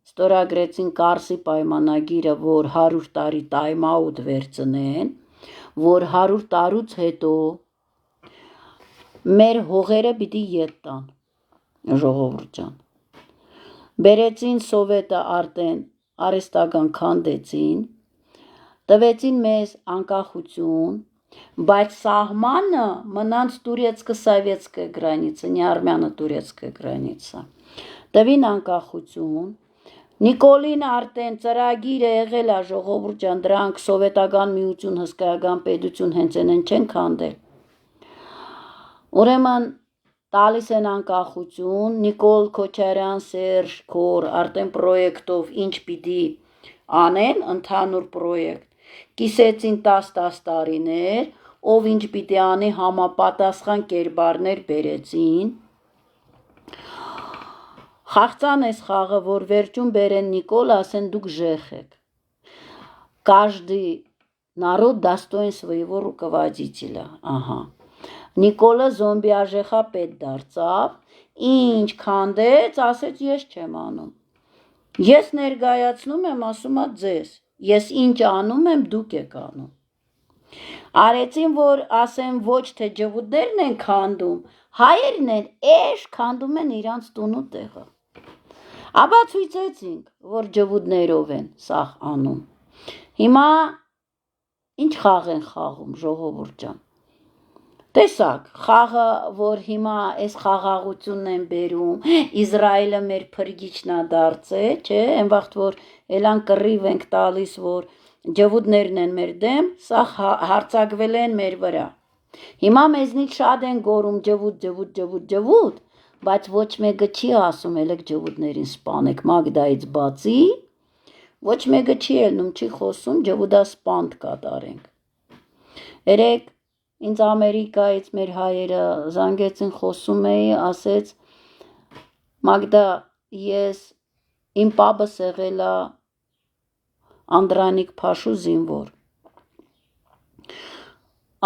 ստորագրեցին Կարսի պայմանագիրը, որ 100 տարի time-out վերցնեն, որ 100 տարուց հետո մեր հողերը պիտի ետ տան, ժողովուրդ ջան։ Բերեցին սովետը արդեն արհեստական քանդեցին, տվեցին մեզ անկախություն, բայց սահմանը մնանց турецко-советская граница, не армяно-турецкая граница։ Տվին անկախություն, Նիկոլին արդեն ծրագիրը եղել է ժողովուրդ ջան, դրանք սովետական միություն, հսկայական պետություն հենց են չեն քանդել։ Ուրեմն տալիս են անկախություն, Նիկոլ Քոչարյան, Սերժ Քոր արդեն պրոյեկտով ինչ պիտի անեն, ընդհանուր պրոյեկտ, կիսեցին 10 տարիներ, ով ինչ պիտի անի համապատասխան կերպարներ բերեցին, խաղցան այս խաղը, որ վերջում բերեն Նիկոլ, ասեն դուք ժեխ եք, каждый народ достоин своего руководителя, ահա, Նիկոլը զոմբիաժեխա պետ դարձավ, ինչ քանդեց, ասեց ես չեմ անում, ես ներգայացնում եմ, ասում ա ձեզ, ես ինչ անում եմ, դուք եք անում, արեցին, որ ասեն ոչ թե ջվուդներն են քանդում, հայերն են էշ քանդում են իրանց տունու տեղը, ապա ցույցեցինք, որ ջվուդներով են սաղ անում, հիմա ինչ խաղ են խաղում, ժողովուրդ ջան, տեսակ, խաղը, որ հիմա այս խաղաղությունն են բերում, Իսրայելը մեր փրկիչն է դարձել, չէ, այն վաղտ, որ էլան կռիվ ենք տալիս, որ ջվուդներն են մեր դեմ, սա հարձակվել են մեր վրա։ Հիմա մեզնից շատ են գոռում ջվուդ, բայց ոչ մեկը չի ասում ելեք ջվուդներին սպանեք Մագդայից բացի, ոչ մեկը չի ելնում, չի խոսում ջվուդասպանդ կատարենք։ Երեք ինձ Ամերիկայից մեր հայերը զանգեցին, խոսում էի, ասեց Մագդա, ես իմ պապս եղել է Անդրանիկ Փաշու զինվոր,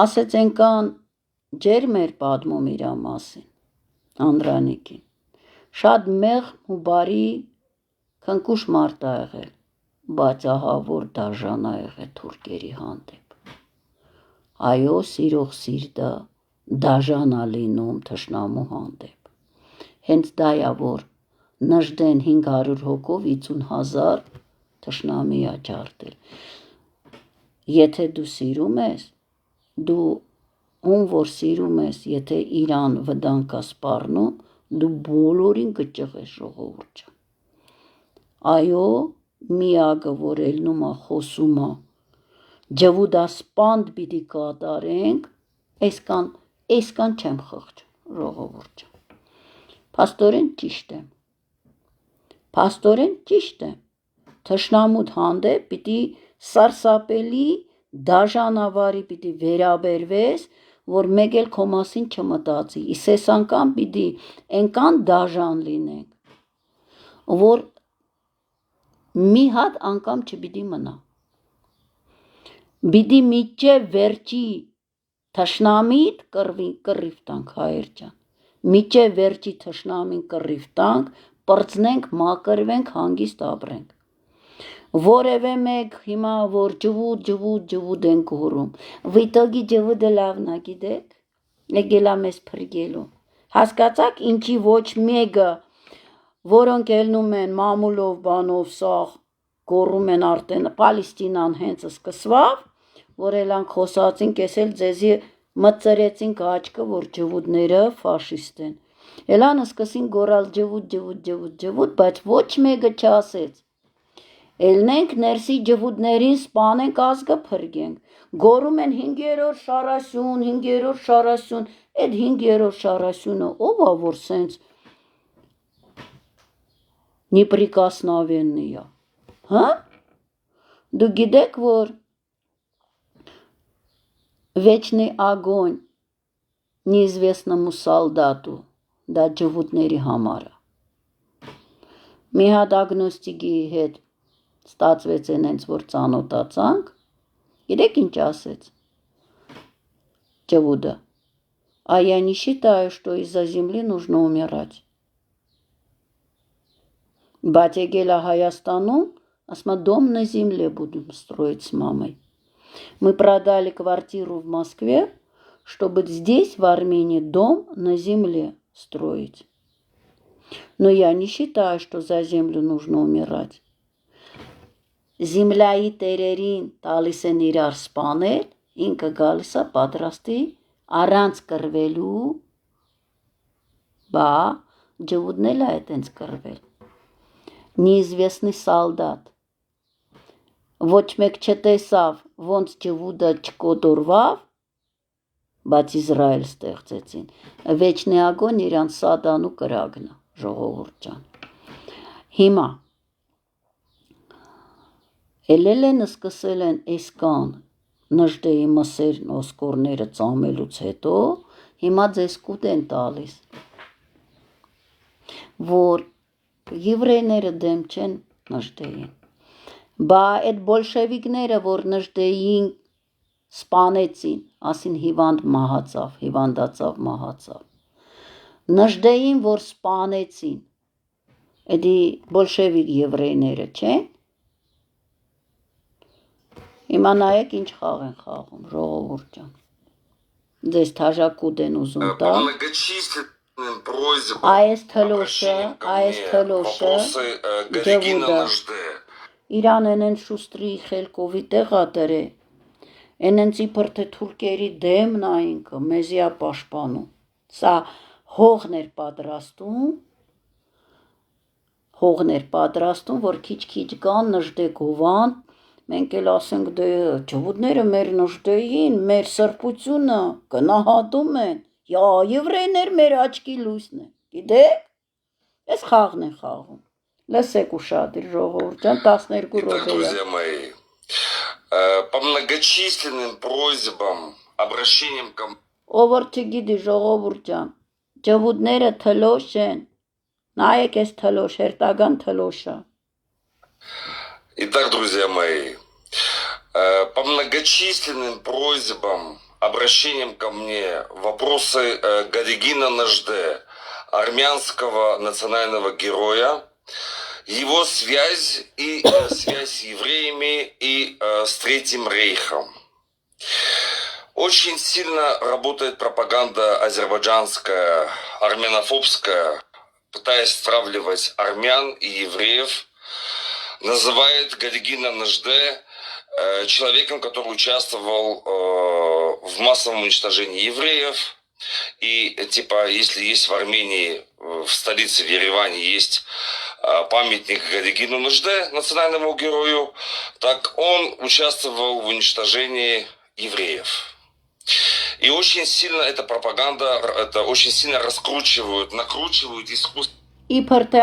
ասեց ենքան ջերմ էր պատմում իրա մասին, Անդրանիկին, շատ մեղմ ու բարի քնկուշ մարդ ա եղել, բայց ահա որ դաժան ա եղել թուրքերի հանդեպ, այո սիրող սիրտը դաժան ա լինում թշնամու հանդեպ, հենց դա ա որ նժդեն 500 հոգով 50,000 թշնամի ա ջարդել, եթե դու սիրում ես, դու ում որ սիրում ես, եթե իրան վտանգ կա սպառնում, դու բոլորին կճղես ժողովուրդ ջան, այո միակը որ ելնում ա խոսում ա, ջվուդասպանդ պիտի կատարենք, այսքան չեմ խղճ ժողովուրդ ջան, փաստորեն ճիշտ եմ, թշնամուդ հանդեպ պիտի սարսափելի դաժանավարի պիտի վերաբերվես, որ մեկ էլ քո մասին չմտածի, իսես անգամ պիտի ենքան դաժան լինենք, որ մի հատ անգամ չպիտի մնա, պիտի միջև վերջի թշնամիդ կռիվ տանք հայեր ջան, միջև վերջի թշնամին կռիվ տանք, պրծնենք, մակրվենք, հանգիստ ապրենք, որևէ մեկ հիմա որ ջվուդ են գոռում, վիտոգի ջվուդը լավն ա գիտեք, եկել ա մեզ փրկելու, հասկացաք ինչի ոչ մեկը, որոնք ելնում են մամուլով բանով սաղ, գոռում են արդեն Պալեստինան հենց սկսվավ, որ էլան խոսացին, կեսել ձեզի մծրեցին աչքը, որ ջվուդները ֆաշիստ են, էլան սկսին գոռալ ջվուդ, բայց ոչ մեկը չասեց, ելնենք ներսի ջվուդներին սպանենք ազգը փրկենք, գոռում են 5-րդ շարասյուն, այդ 5-րդ շարասյունը ով ա որ սենց неприкосновенный ա, հա, դու գիտեք որ вечный огонь неизвестному солдату, դա ջվուդների համար ա, մի հատ ագնոստիկի հետ ստացվեց ենենց, որ ծանոթացանք, գիտեք ինչ ասեց, ջվուդը, А я не считаю, что из-за земли нужно умирать. Батя Геля Хайастану, асма дом на земле будем строить с мамой. Мы продали квартиру в Москве, чтобы здесь, в Армении, дом на земле строить. Но я не считаю, что за землю нужно умирать. Земլայի տերերին տալիս են իրար սպանել, ինքը գալիս է պատրաստի առանց կռվելու, բա ջվուդնել է այտենց կռվել։ Неизвестный солдат։ Ոչ մեկ չտեսավ, ոնց ջվուդը չկոտորվավ, բայց Իսրայել ստեղծեցին։ Վեճնի ագոն իրանց սադանու կրագն է, ժողովուրդ ջան։ Հիմա Էլելենը սկսել են էսկան նժդեի մսերն օսկորները ծամելուց հետո, հիմա ձեզ կուտ են տալիս, որ եվրեյները դեմ չեն նժդեին, բա այդ բոլշևիկները, որ նժդեին սպանեցին, ասին հիվանդ մահացավ, հիվանդացավ մահացավ, նժդեին, որ սպանեցին, էդի բոլշևիկ եվրեյները չեն, Հիմա նայեք ինչ խաղ են խաղում, ժողովուրդ ջան։ Ձեզ թաժակուտ են ուզում տալ։ Այս թլոշը, ջվուդը, իրան են շուստրի խելքովի տեղա տրե, են իբր թե թուրքերի դեմն ա ինքը, մեզի ա պաշտպանում։ Սա հողն էր պատրաստում, որ քիչ-քիչ կան նժդե գովան, մենք էլ ասենք դե ջվուդները մեր նժդեին, մեր սրբությունը գնահատում են, եվրեյներ մեր աչքի լույսն են, գիտեք, այս խաղն են խաղում, լսեք ուշադիր ժողովուրդ ջան, 12 րոպե։ По многочисленным просьбам, обращениям ко мне. Ով որ չգիտի ժողովուրդ ջան, ջվուդները թլոշ են, նայեք այս թլոշ, հերթական թլոշը։ Итак, друзья мои, по многочисленным просьбам, обращениям ко мне, вопросы Гадигина Нажде, армянского национального героя, его связь и связь с евреями и с Третьим Рейхом. Очень сильно работает пропаганда азербайджанская, армянофобская, пытаясь стравливать армян и евреев, называет Гадигина Нажде человеком, который участвовал в массовом уничтожении евреев. И типа, если есть в Армении, в столице, в Ереване, есть памятник Гадигину Нажде, национальному герою, так он участвовал в уничтожении евреев. И очень сильно эта пропаганда, это очень сильно раскручивают, накручивают искусство. Իբր թե